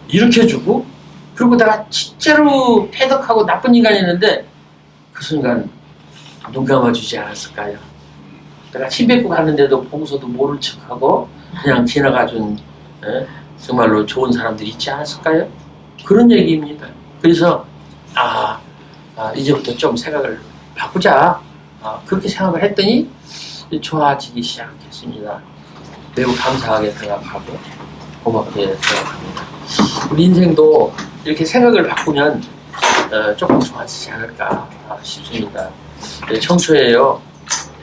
S1: 일으켜주고 그리고 내가 진짜로 패덕하고 나쁜 인간이었는데 그 순간 눈 감아주지 않았을까요? 내가 침 뱉고 갔는데도 보고서도 모른 척하고 그냥 지나가준 정말로 좋은 사람들이 있지 않았을까요? 그런 얘기입니다. 그래서 이제부터 좀 생각을 바꾸자. 그렇게 생각을 했더니 좋아지기 시작했습니다. 매우 감사하게 생각하고 고맙게 생각합니다. 우리 인생도 이렇게 생각을 바꾸면 조금 좋아지지 않을까 싶습니다. 청초예요.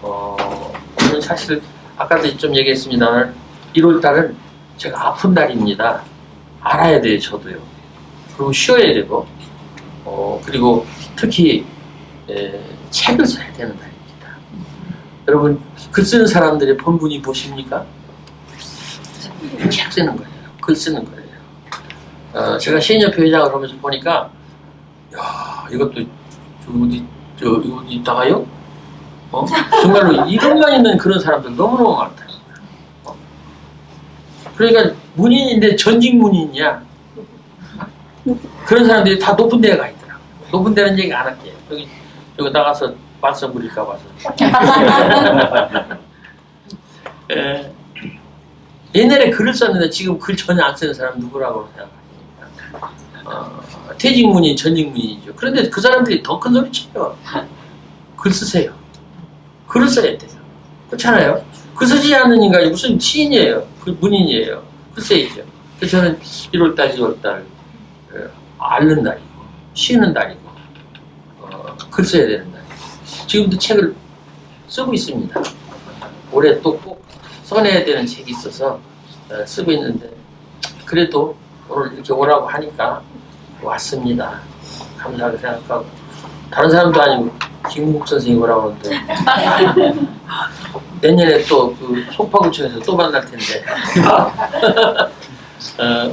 S1: 오늘 사실 아까도 좀 얘기했습니다만 1월달은 제가 아픈 날입니다. 알아야 돼요, 저도요. 그리고 쉬어야 되고, 그리고 특히 책을 써야 되는 날입니다. 여러분, 글 쓰는 사람들의 본분이 무엇입니까? 책 쓰는 거예요. 글 쓰는 거예요. 제가 시인협회 회장을 하면서 보니까, 야, 이것도 이거 어디 있다가요? 정말로 이것만 있는 그런 사람들 너무너무 많다. 그러니까 문인인데 전직 문인이야. 그런 사람들이 다 높은 데에 가 있더라고. 높은 데는 얘기 안 할게요. 저기 나가서 말썽부릴까 봐서. 옛날에 글을 썼는데 지금 글 전혀 안 쓰는 사람 누구라고 생각합니까? 퇴직 문인, 전직 문인이죠. 그런데 그 사람들이 더 큰 소리 쳐요. 글 쓰세요. 글을 써야 돼요. 그렇잖아요. 글 쓰지 않는 인간이 무슨 시인이에요. 그 문인이에요. 글 써야죠. 그래서 저는 1월달, 2월달 앓는 날이고 쉬는 날이고 글 써야 되는 날. 지금도 책을 쓰고 있습니다. 올해 또 꼭 써내야 되는 책이 있어서 쓰고 있는데 그래도 오늘 이렇게 오라고 하니까 왔습니다. 감사하게 생각하고 다른 사람도 아니고 김국 선생님 오라고 하는데 내년에 또 그 송파구청에서 또 만날 텐데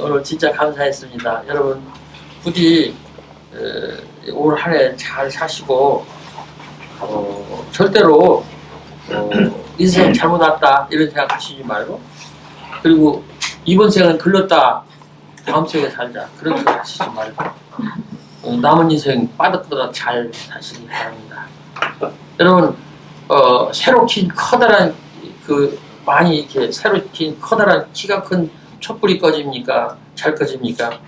S1: 오늘 진짜 감사했습니다. 여러분 부디 올 한 해 잘 사시고 절대로 인생 잘못 왔다 이런 생각 하시지 말고 그리고 이번 생은 글렀다 다음 생에 살자 그런 생각 하시지 말고 남은 인생 빠듯빠듯 잘 사시기 바랍니다. 여러분 새로 킨 커다란 많이 이렇게 새로 킨 커다란 키가 큰 촛불이 꺼집니까? 잘 꺼집니까?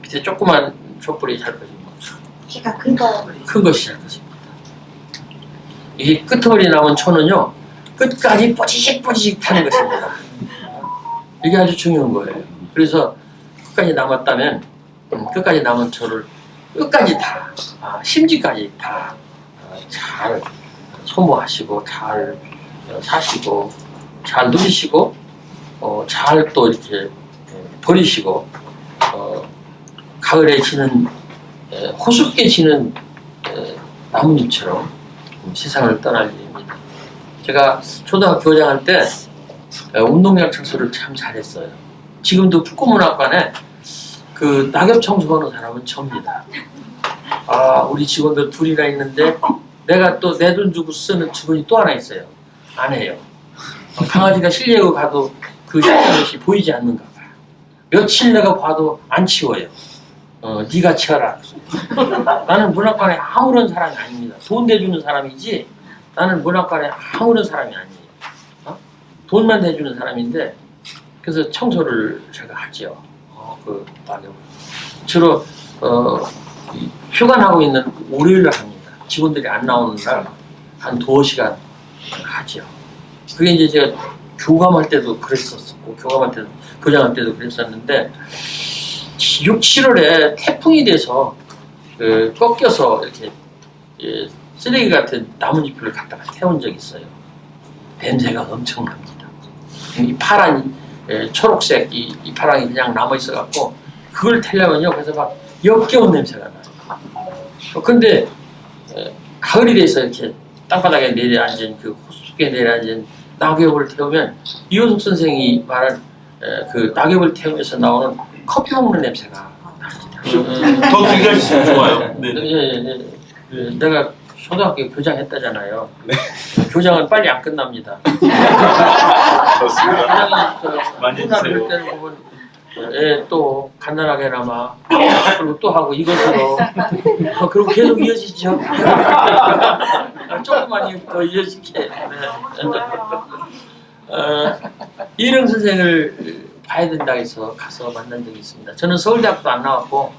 S1: 밑에 조그만 촛불이 잘 꺼집니까?
S2: 키가 큰 거.
S1: 큰 것이 잘 꺼집니다. 이게 끄트머리 남은 초는요 끝까지 뽀지직 타는 것입니다. 이게 아주 중요한 거예요. 그래서 끝까지 남았다면 끝까지 남은 초를 끝까지 다 심지까지 다 잘 소모하시고 잘 사시고 잘 누리시고 잘 또 이렇게 버리시고 가을에 지는 호숫게 지는 나뭇잎처럼 세상을 떠날 일입니다. 제가 초등학교 교장할 때 운동장 청소를 참 잘했어요. 지금도 북구문학관에 그 낙엽 청소하는 사람은 접니다. 우리 직원들 둘이나 있는데 내가 또 내 돈 주고 쓰는 직원이 또 하나 있어요. 안 해요. 강아지가 실내고 가도 그 실내것이 보이지 않는가 봐요. 며칠 내가 봐도 안 치워요. 네가 치워라. 나는 문학관에 아무런 사람이 아닙니다. 돈 대주는 사람이지 나는 문학관에 아무런 사람이 아니에요. 돈만 대주는 사람인데 그래서 청소를 제가 하죠. 그 낙엽을. 주로 휴관하고 있는 월요일을 합니다. 직원들이 안 나오는 날 한 2시간 하죠. 그게 이제 제가 교감할 때도 그랬었고 교감할 때도 교장할 때도 그랬었는데 6, 7월에 태풍이 돼서 꺾여서 이렇게 쓰레기 같은 나뭇잎을 갖다가 태운 적이 있어요. 냄새가 엄청납니다. 이 파란 초록색 이 파랑이 그냥 남아 있어 갖고 그걸 태려면요 그래서 막 역겨운 냄새가 나요. 근데 가을이 돼서 이렇게 땅바닥에 내려앉은 그 호수에 내려앉은 낙엽을 태우면 이호숙 선생이 말한 그 낙엽을 태우면서 나오는 커피 먹는 냄새가 납니다.
S3: 더 길게 좋아요. 네.
S1: 내가 초등학교 교장했다잖아요.
S3: 네.
S1: 교장은 빨리 안 끝납니다.
S3: 그렇습니다. 많이
S1: 끝날
S3: 해주세요.
S1: 때는 보면 또 간단하게나마 그리고 또 하고 이것으로 그리고 계속 이어지죠. 조금만 더 이어지게. 이릉 선생을 봐야 된다 해서 가서 만난 적이 있습니다. 저는 서울대학도 안 나왔고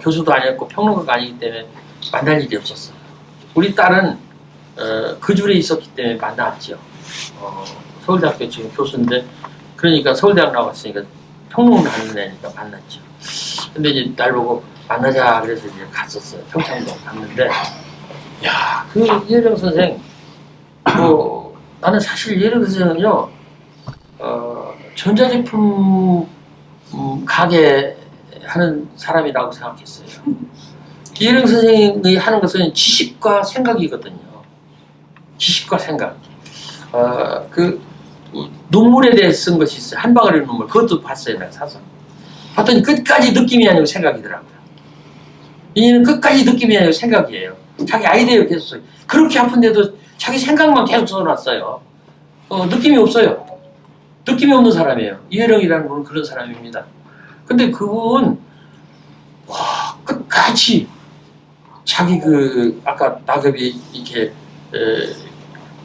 S1: 교수도 아니었고 평론가가 아니기 때문에 만날 일이 없었어요. 우리 딸은 그 줄에 있었기 때문에 만났죠. 서울대학교 지금 교수인데 그러니까 서울대학 나왔으니까 평론을 하는 애니까 만났죠. 근데 이제 날 보고 만나자 그래서 이제 갔었어요. 평창동 갔는데 야, 그 이혜령 선생 나는 사실 이혜령 선생은요 전자제품 가게 하는 사람이라고 생각했어요. 이혜령 선생님이 하는 것은 지식과 생각이거든요. 지식과 생각. 그 눈물에 대해 쓴 것이 있어요. 한방울의 눈물. 그것도 봤어요. 내가 사서. 봤더니 끝까지 느낌이 아니고 생각이더라고요. 이는 끝까지 느낌이 아니고 생각이에요. 자기 아이디어 계속 써요. 그렇게 아픈데도 자기 생각만 계속 써놨어요. 느낌이 없어요. 느낌이 없는 사람이에요. 이혜령이라는 분은 그런 사람입니다. 근데 그분 와 끝까지 자기 아까 낙엽이 이렇게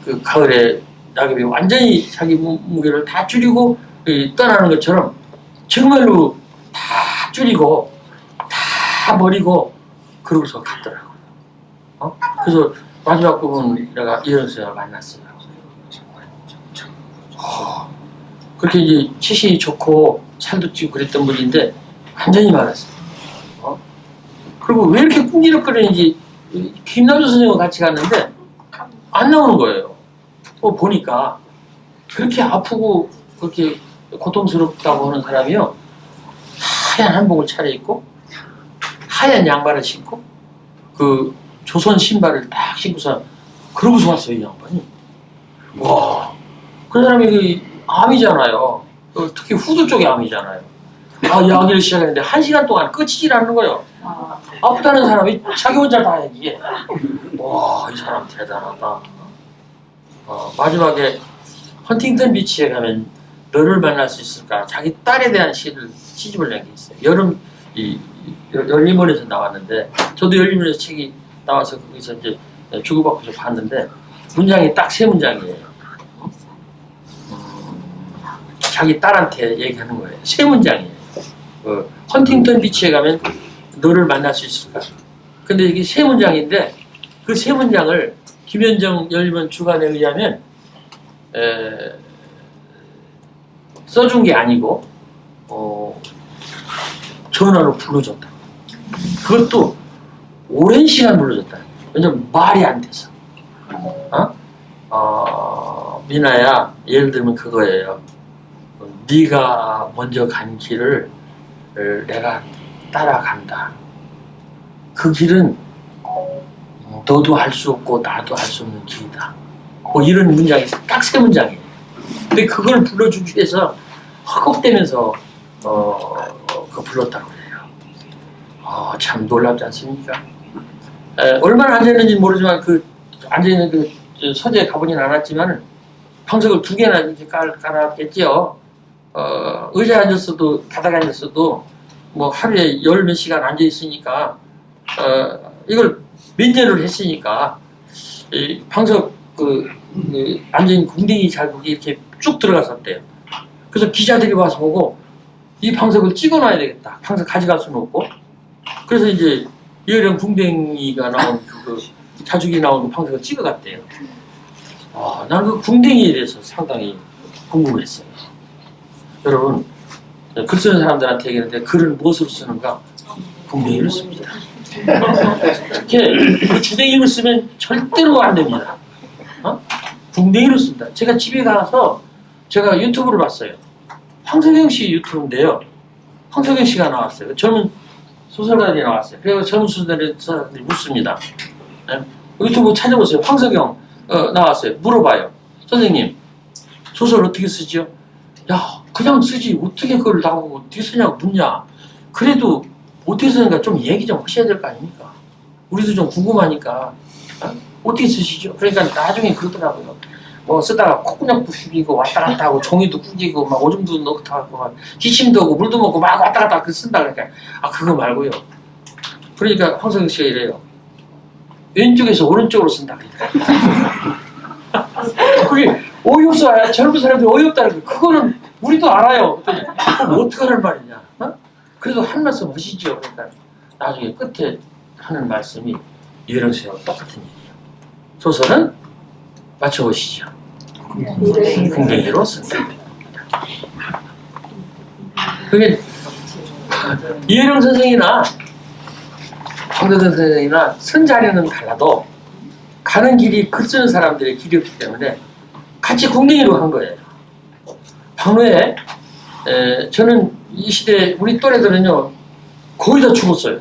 S1: 그 가을에 낙엽이 완전히 자기 무게를 다 줄이고 떠나는 것처럼 정말로 다 줄이고 다 버리고 그러고서 갔더라고요. 그래서 마지막 부분 내가 이혜령 선생님을 만났어요. 그렇게 이제 치신이 좋고 살도 찌고 그랬던 분인데 완전히 말았어요. 그리고 왜 이렇게 꿈기럭거리는지 김남주 선생님과 같이 갔는데 안 나오는 거예요. 보니까 그렇게 아프고 그렇게 고통스럽다고 하는 사람이요. 하얀 한복을 차려입고 하얀 양말을 신고 그 조선 신발을 딱 신고서 그러고서 왔어요. 이 양반이. 와, 그 사람이 암이잖아요. 특히 후두 쪽에 암이잖아요. 이야기를 시작했는데 1시간 동안 끝이질 않는 거예요. 아프다는 사람이 자기 혼자 다 얘기해. 와, 이 사람 대단하다. 마지막에 헌팅턴 비치에 가면 너를 만날 수 있을까? 자기 딸에 대한 시집을 낸 게 있어요. 열린문에서 나왔는데 저도 열린문에서 책이 나와서 거기서 이제 주고받고서 봤는데 문장이 딱 3문장이에요. 자기 딸한테 얘기하는 거예요. 3문장이에요. 헌팅턴 비치에 가면 너를 만날 수 있을까? 근데 이게 3문장인데 그 3문장을 김현정 열린 주간에 의하면 써준 게 아니고 전화로 불러줬다. 그것도 오랜 시간 불러줬다. 왜냐면 말이 안 돼서. 미나야, 예를 들면 그거예요. 네가 먼저 간 길을 내가 따라간다. 그 길은 너도 할 수 없고 나도 할 수 없는 길이다. 뭐 이런 문장이 딱 3문장이에요. 근데 그걸 불러주기 위해서 헉헉대면서 불렀다고 그래요. 참 놀랍지 않습니까? 얼마나 앉아있는지 모르지만 그 앉아있는 그 서재에 가보진 않았지만 방석을 2개나 이렇게 깔았겠지요. 의자에 앉았어도 바닥에 앉았어도 뭐 하루에 10몇 시간 앉아 있으니까 이걸 몇 년을 했으니까 이 방석 앉아있는 궁뎅이 자국이 이렇게 쭉 들어갔었대요. 그래서 기자들이 와서 보고 이 방석을 찍어놔야 되겠다. 방석 가져갈 수는 없고. 그래서 이제 이런 궁뎅이가 나온 그 자죽이 나온 그 방석을 찍어갔대요. 나는 그 궁뎅이에 대해서 상당히 궁금했어요. 여러분, 글 쓰는 사람들한테 얘기하는데 글을 무엇으로 쓰는가? 궁뎅이를 씁니다. 특히 그 주댕이를 쓰면 절대로 안 됩니다. 궁뎅이로 씁니다. 제가 집에 가서 제가 유튜브를 봤어요. 황석영 씨 유튜브인데요. 황석영 씨가 나왔어요. 젊은 소설가들이 나왔어요. 그래서 젊은 소설가들이 묻습니다. 네? 유튜브 찾아보세요. 황석영 나왔어요. 물어봐요. 선생님, 소설 어떻게 쓰죠? 야, 그냥 쓰지. 어떻게 그걸 나보고 어떻게 쓰냐고 묻냐. 그래도 어떻게 쓰는가 좀 얘기 좀 하셔야 될 거 아닙니까? 우리도 좀 궁금하니까. 어떻게 쓰시죠? 그러니까 나중에 그러더라고요. 뭐 쓰다가 콧구녕도 휘기고 왔다 갔다 하고 종이도 구기고 막 오줌도 넣고 막 기침도 하고 물도 먹고 막 왔다 갔다 쓴다 그러니까 그거 말고요. 그러니까 황석영 씨가 이래요. 왼쪽에서 오른쪽으로 쓴다 그러니까. 그게 어이없어요. 젊은 사람들이 어이없다는 거. 그거는 우리도 알아요. 그럼 어떡하라는 말이냐. 그래도 한 말씀 하시죠. 그러니까 나중에 끝에 하는 말씀이 이혜령 씨하고 똑같은 얘기예요. 소설은 맞춰보시죠. 궁뎅이로 쓴다. 그게 이혜령 선생이나 황덕현 선생이나 쓴 자리는 달라도 가는 길이 글 쓰는 사람들의 길이었기 때문에 같이 궁뎅이로 한 거예요. 박노해 저는 이 시대 우리 또래들은요 거의 다 죽었어요.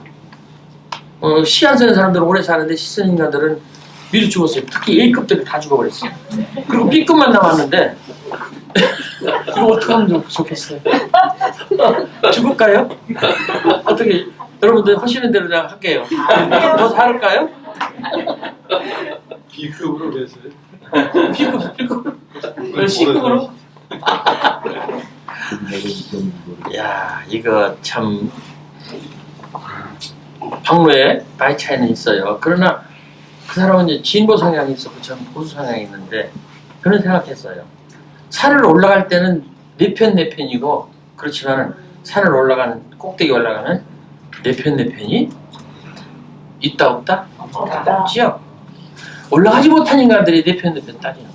S1: 시 안 쓰는 사람들은 오래 사는데 시 쓰는 인간들은 미리 죽었어요. 특히 A급들이 다 죽어버렸어요. 그리고 B급만 남았는데 이거 어떻게 하면 좋겠어요? 죽을까요? 어떻게 여러분들 하시는 대로 내가 할게요. 더 살을까요?
S3: B급으로 됐어요.
S1: B급 C급으로? 야 이거 참 박로에 나이 차이는 있어요. 그러나 그 사람은 이제 진보 성향이 있었고 저는 보수 성향이 있는데 그런 생각했어요. 산을 올라갈 때는 네 편이고 그렇지만 산을 올라가는 꼭대기 올라가는 네 편이 있다 없다? 없지요. 올라가지 못한 인간들이 네 편 따지는.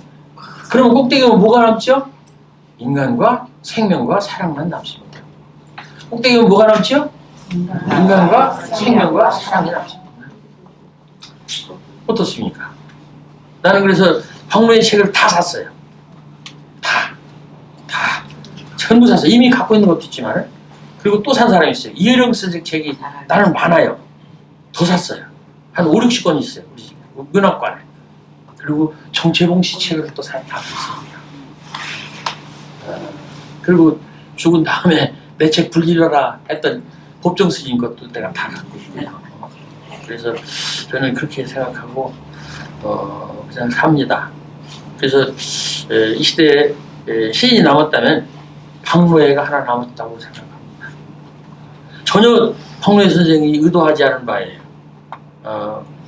S1: 그러면 꼭대기 오면 뭐가 남죠? 인간과 생명과 사랑만 남습니다. 꼭대기 오면 뭐가 남죠? 인간과 생명과 사랑이 남습니다. 어떻습니까? 나는 그래서 박로의 책을 다 샀어요. 다 전부 샀어요. 이미 갖고 있는 것도 있지만 그리고 또 산 사람이 있어요. 이혜령 선생 책이 나는 많아요. 더 샀어요. 한 5, 60권 있어요. 우리 집 문학관에. 그리고 정채봉 씨 책을 또 다 샀습니다. 그리고 죽은 다음에 내 책 불리려라 했던 법정 스님 것도 내가 다 갖고 있고요. 그래서 저는 그렇게 생각하고 그냥 삽니다. 그래서 이 시대에 시인이 남았다면 박노해가 하나 남았다고 생각합니다. 전혀 박노해 선생이 의도하지 않은 바예요.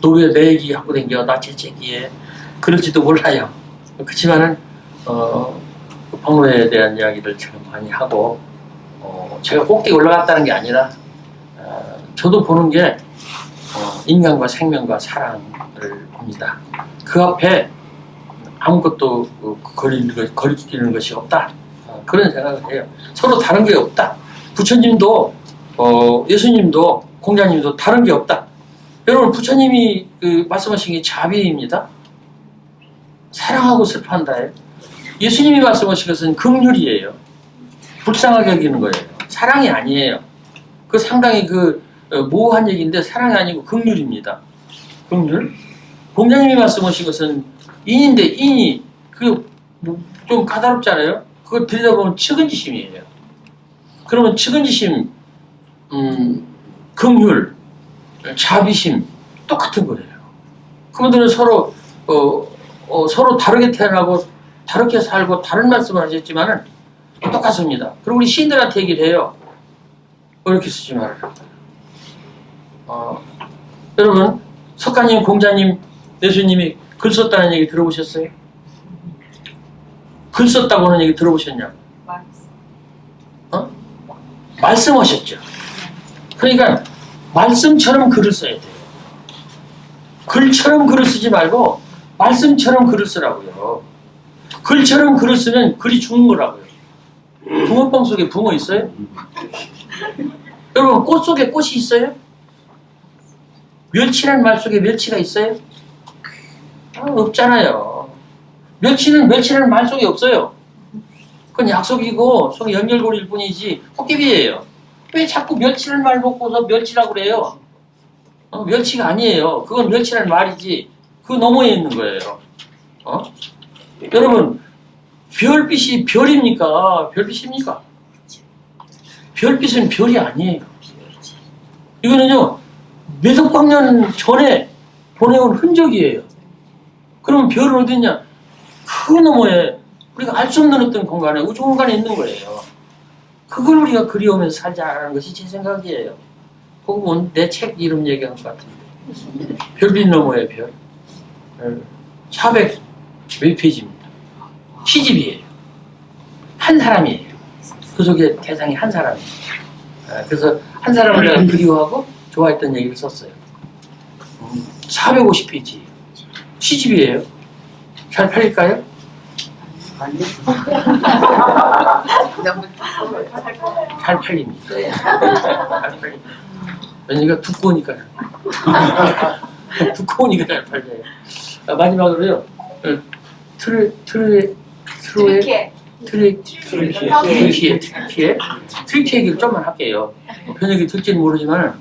S1: 너 왜 내 얘기 갖고 댕겨? 나 재채기에 그럴지도 몰라요. 그렇지만은 박노해에 대한 이야기를 제가 많이 하고 제가 꼭대기 올라갔다는 게 아니라 저도 보는 게 인간과 생명과 사랑을 봅니다. 그 앞에 아무것도 거리끼는 것이 없다. 그런 생각을 해요. 서로 다른 게 없다. 부처님도 예수님도 공자님도 다른 게 없다. 여러분 부처님이 말씀하신 게 자비입니다. 사랑하고 슬퍼한다예요. 예수님이 말씀하신 것은 긍휼이에요. 불쌍하게 여기는 거예요. 사랑이 아니에요. 그 상당히 모호한 얘기인데 사랑이 아니고 긍휼입니다. 긍휼. 공자님이 말씀하신 것은 인인데 인이 좀 까다롭잖아요. 그거 들여다보면 측은지심이에요. 그러면 측은지심, 긍휼, 자비심 똑같은 거예요. 그분들은 서로 다르게 태어나고 다르게 살고 다른 말씀을 하셨지만은 똑같습니다. 그리고 우리 시인들한테 얘기를 해요. 이렇게 쓰지 말아라. 여러분 석가님, 공자님, 예수님이 글 썼다는 얘기 들어보셨어요? 글 썼다고 하는 얘기 들어보셨냐? 말씀하셨죠. 그러니까 말씀처럼 글을 써야 돼요. 글처럼 글을 쓰지 말고 말씀처럼 글을 쓰라고요. 글처럼 글을 쓰면 글이 죽는 거라고요. 붕어빵 속에 붕어 있어요? 여러분 꽃 속에 꽃이 있어요? 멸치란 말 속에 멸치가 있어요? 없잖아요. 멸치는 말 속에 없어요. 그건 약속이고 속에 연결고리일 뿐이지 꽃게비예요. 왜 자꾸 멸치란 말 먹고서 멸치라고 그래요? 멸치가 아니에요. 그건 멸치란 말이지 그 너머에 있는 거예요. 여러분 별빛이 별입니까? 별빛입니까? 별빛은 별이 아니에요. 이거는요 몇 억광 년 전에 보내온 흔적이에요. 그러면 별은 어디 있냐? 그 너머에 우리가 알 수 없는 어떤 공간에 우주 공간에 있는 거예요. 그걸 우리가 그리우면서 살자는 것이 제 생각이에요. 혹은 내 책 이름 얘기한 것 같은데 별빛 너머의 별 400 몇 페이지입니다. 시집이에요. 한 사람이에요. 그 속에 대상이 한 사람이에요. 그래서 한 사람을 내가 그리워하고 좋아했던 얘기를 썼어요. 450페이지 시집이에요. 잘 팔릴까요? 잘 팔립니다. 잘 팔립니다. 왜냐면 두꺼우니까요. 두꺼우니까 잘 팔려요. 마지막으로요. 트루에 트리키 얘기를 좀만 할게요. 편하게 들지는 모르지만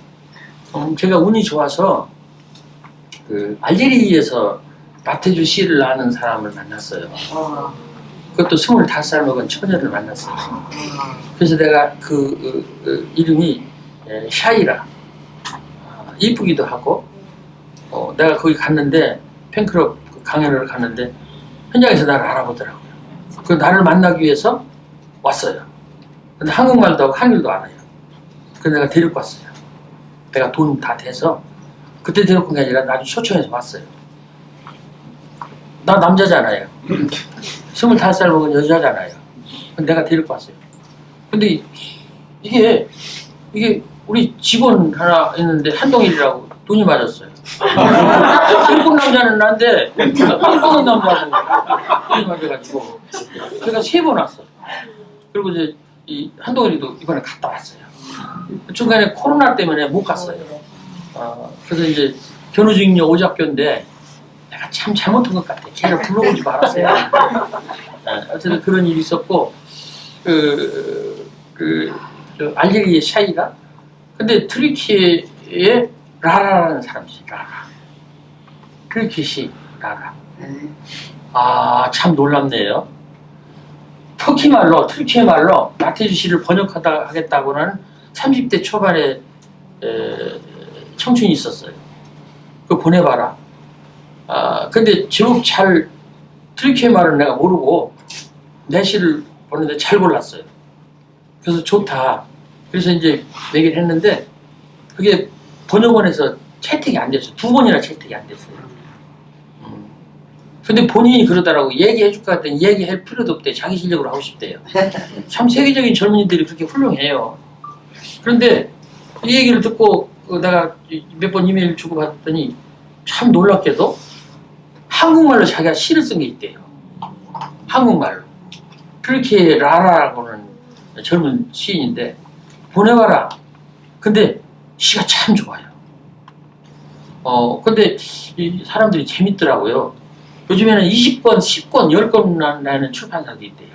S1: 제가 운이 좋아서 그 알제리에서 나태주 씨를 아는 사람을 만났어요. 그것도 25살 먹은 처녀를 만났어요. 그래서 내가 그 이름이 샤이라, 이쁘기도 하고, 내가 거기 갔는데 팬클럽 강연을 갔는데 현장에서 나를 알아보더라고요. 그 나를 만나기 위해서 왔어요. 근데 한국말도 하고 한글도 알아요. 그래서 내가 데리고 왔어요. 내가 돈 다 대서 그때 데리고 온 게 아니라 나중에 초청해서 왔어요. 나 남자잖아요. 25살 먹은 여자잖아요. 내가 데리고 왔어요. 근데 이게 우리 직원 하나 있는데 한동일이라고 돈이 맞았어요. 일본 남자는 난데 한동일 남자하고 돈이 맞아가지고 제가 3번 왔어. 그리고 이제 이 한동일이도 이번에 갔다 왔어요. 중간에 코로나 때문에 못 갔어요. 그래서 이제 견우직녀 오작교인데 내가 참 잘못한 것 같아. 걔를 불러오지 말았어요. 어쨌든 그런 일이 있었고 알제리의 샤이가 근데 트리키의 라라라는 사람이 있어요. 라라. 트리키시 라라. 참 놀랍네요. 터키 말로 트리키의 말로 나태주 씨를 번역하다 하겠다고는 30대 초반에 청춘이 있었어요. 그거 보내봐라. 근데 제법 잘 트리키의 말은 내가 모르고 내시를 보는데 잘 골랐어요. 그래서 좋다. 그래서 이제 얘기를 했는데 그게 번역원에서 채택이 안 됐어요. 2번이나 채택이 안 됐어요. 근데 본인이 그러더라고. 얘기해 줄 것 같더니 얘기할 필요도 없대. 자기 실력으로 하고 싶대요. 참 세계적인 젊은이들이 그렇게 훌륭해요. 그런데 이 얘기를 듣고 내가 몇 번 이메일 주고받았더니 참 놀랍게도 한국말로 자기가 시를 쓴 게 있대요. 한국말로. 그렇게 라라라고는 젊은 시인인데 보내봐라. 근데 시가 참 좋아요. 근데 이 사람들이 재밌더라고요. 요즘에는 20권, 10권, 10권 나는 출판사도 있대요.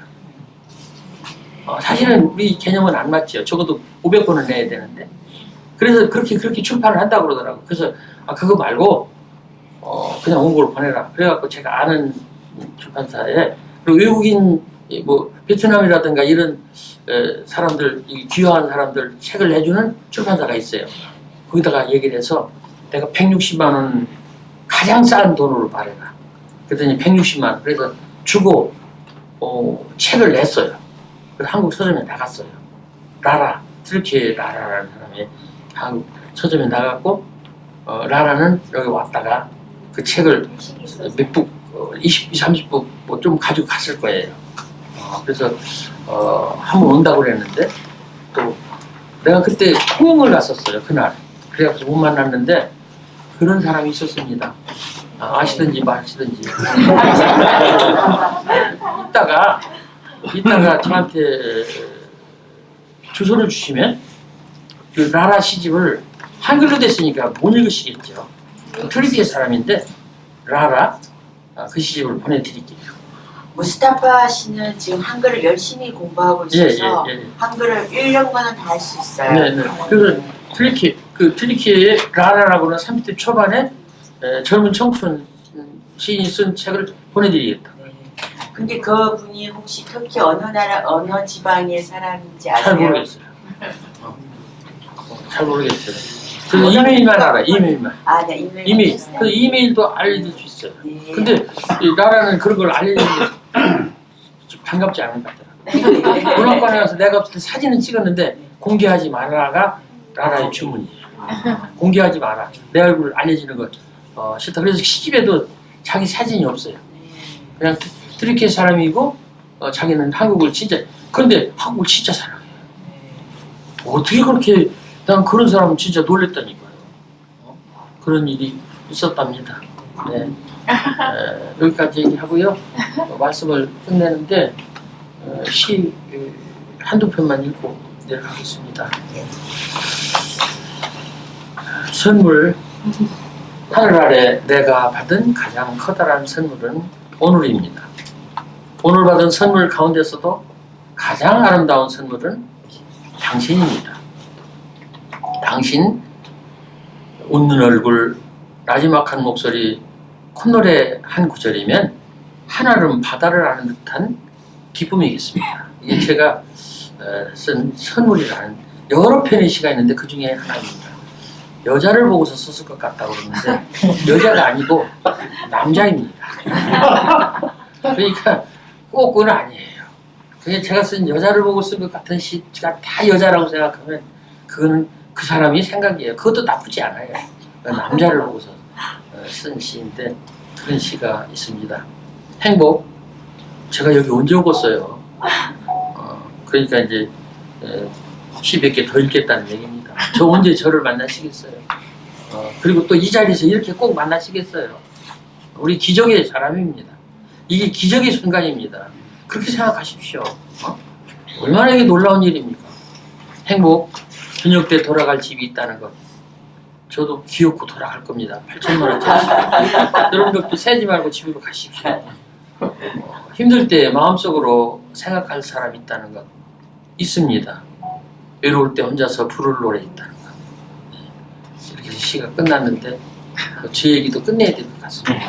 S1: 사실은 우리 개념은 안 맞죠. 적어도 500권을 내야 되는데. 그래서 그렇게 출판을 한다고 그러더라고요. 그래서 그거 말고 그냥 원고를 보내라. 그래갖고 제가 아는 출판사에 그리고 외국인 뭐 베트남이라든가 이런 사람들 귀화한 사람들 책을 내주는 출판사가 있어요. 거기다가 얘기를 해서 내가 160만 원 가장 싼 돈으로 말해라. 그랬더니 160만 원. 그래서 주고 책을 냈어요. 그래서 한국 서점에 나갔어요. 라라, 트리키의 라라라는 사람이 한국 서점에 나갔고 라라는 여기 왔다가 그 책을 몇 북, 20, 30북 뭐 좀 가지고 갔을 거예요. 그래서 한번 온다고 그랬는데 또 내가 그때 통영을 갔었어요. 그날. 그래가지고 못 만났는데 그런 사람이 있었습니다. 아시든지 마시든지. 이따가 저한테 주소를 주시면 그 라라 시집을 한글로 됐으니까 못 읽으시겠죠. 트리키의 사람인데 라라 그 시집을 보내드릴게요.
S4: 무스타파 씨는 지금 한글을 열심히 공부하고 있어서
S1: 예.
S4: 한글을 1년간은 다 할 수 있어요.
S1: 네. 그래서 트리키의 라라라고는 30대 초반에 젊은 청춘 시인이 쓴 책을 보내드리겠다.
S4: 네. 근데 그 분이 혹시 터키 어느 나라 어느 지방의 사람인지 아세요?
S1: 잘 모르겠어요. 잘 모르겠어요. 그래서 이메일만 알아. 이메일만.
S4: 네,
S1: 이메일. 그 이메일도 알려줄 수 있어요.
S4: 네.
S1: 근데 이 라라는 그런 걸 알려주는 게 반갑지 않은 것 같더라고요. 문학관에 가서 내가 없을 때 사진은 찍었는데 공개하지 말아가 라라의 주문이에요. 공개하지 마라. 내 얼굴 알려지는 거 싫다. 그래서 시집에도 자기 사진이 없어요. 그냥 트리키 사람이고 자기는 한국을 진짜 근데 한국을 진짜 사랑해요. 어떻게 그렇게 난 그런 사람은 진짜 놀랬다니까요. 그런 일이 있었답니다. 네. 여기까지 얘기하고요. 말씀을 끝내는데 시 한두 편만 읽고 내려가겠습니다. 선물 하늘 아래 내가 받은 가장 커다란 선물은 오늘입니다. 오늘 받은 선물 가운데서도 가장 아름다운 선물은 당신입니다. 당신 웃는 얼굴, 나지막한 목소리, 콧노래 한 구절이면 한아름 바다를 아는 듯한 기쁨이겠습니다. 이게 제가 쓴 선물이라는 여러 편의 시가 있는데 그 중에 하나입니다. 여자를 보고서 썼을 것 같다고 그러는데 여자가 아니고 남자입니다. 그러니까 꼭 그건 아니에요. 그게 제가 쓴 여자를 보고 쓴 것 같은 시가 다 여자라고 생각하면 그거는 그 사람이 생각이에요. 그것도 나쁘지 않아요. 그러니까 남자를 보고서 쓴 시인데 그런 시가 있습니다. 행복. 제가 여기 언제 오겠어요? 그러니까 이제 시 몇 개 더 읽겠다는 얘기입니다. 저 언제 저를 만나시겠어요? 그리고 또 이 자리에서 이렇게 꼭 만나시겠어요? 우리 기적의 사람입니다. 이게 기적의 순간입니다. 그렇게 생각하십시오. 얼마나 이게 놀라운 일입니까? 행복, 저녁 때 돌아갈 집이 있다는 것. 저도 기어코 돌아갈 겁니다. 8천만 원짜리. 여러분들도 세지 말고 집으로 가십시오. 힘들 때 마음속으로 생각할 사람이 있다는 것. 있습니다. 외로울 때 혼자서 부를 노래 있다는 것. 이렇게 해서 시가 끝났는데 제 얘기도 끝내야 될 것 같습니다.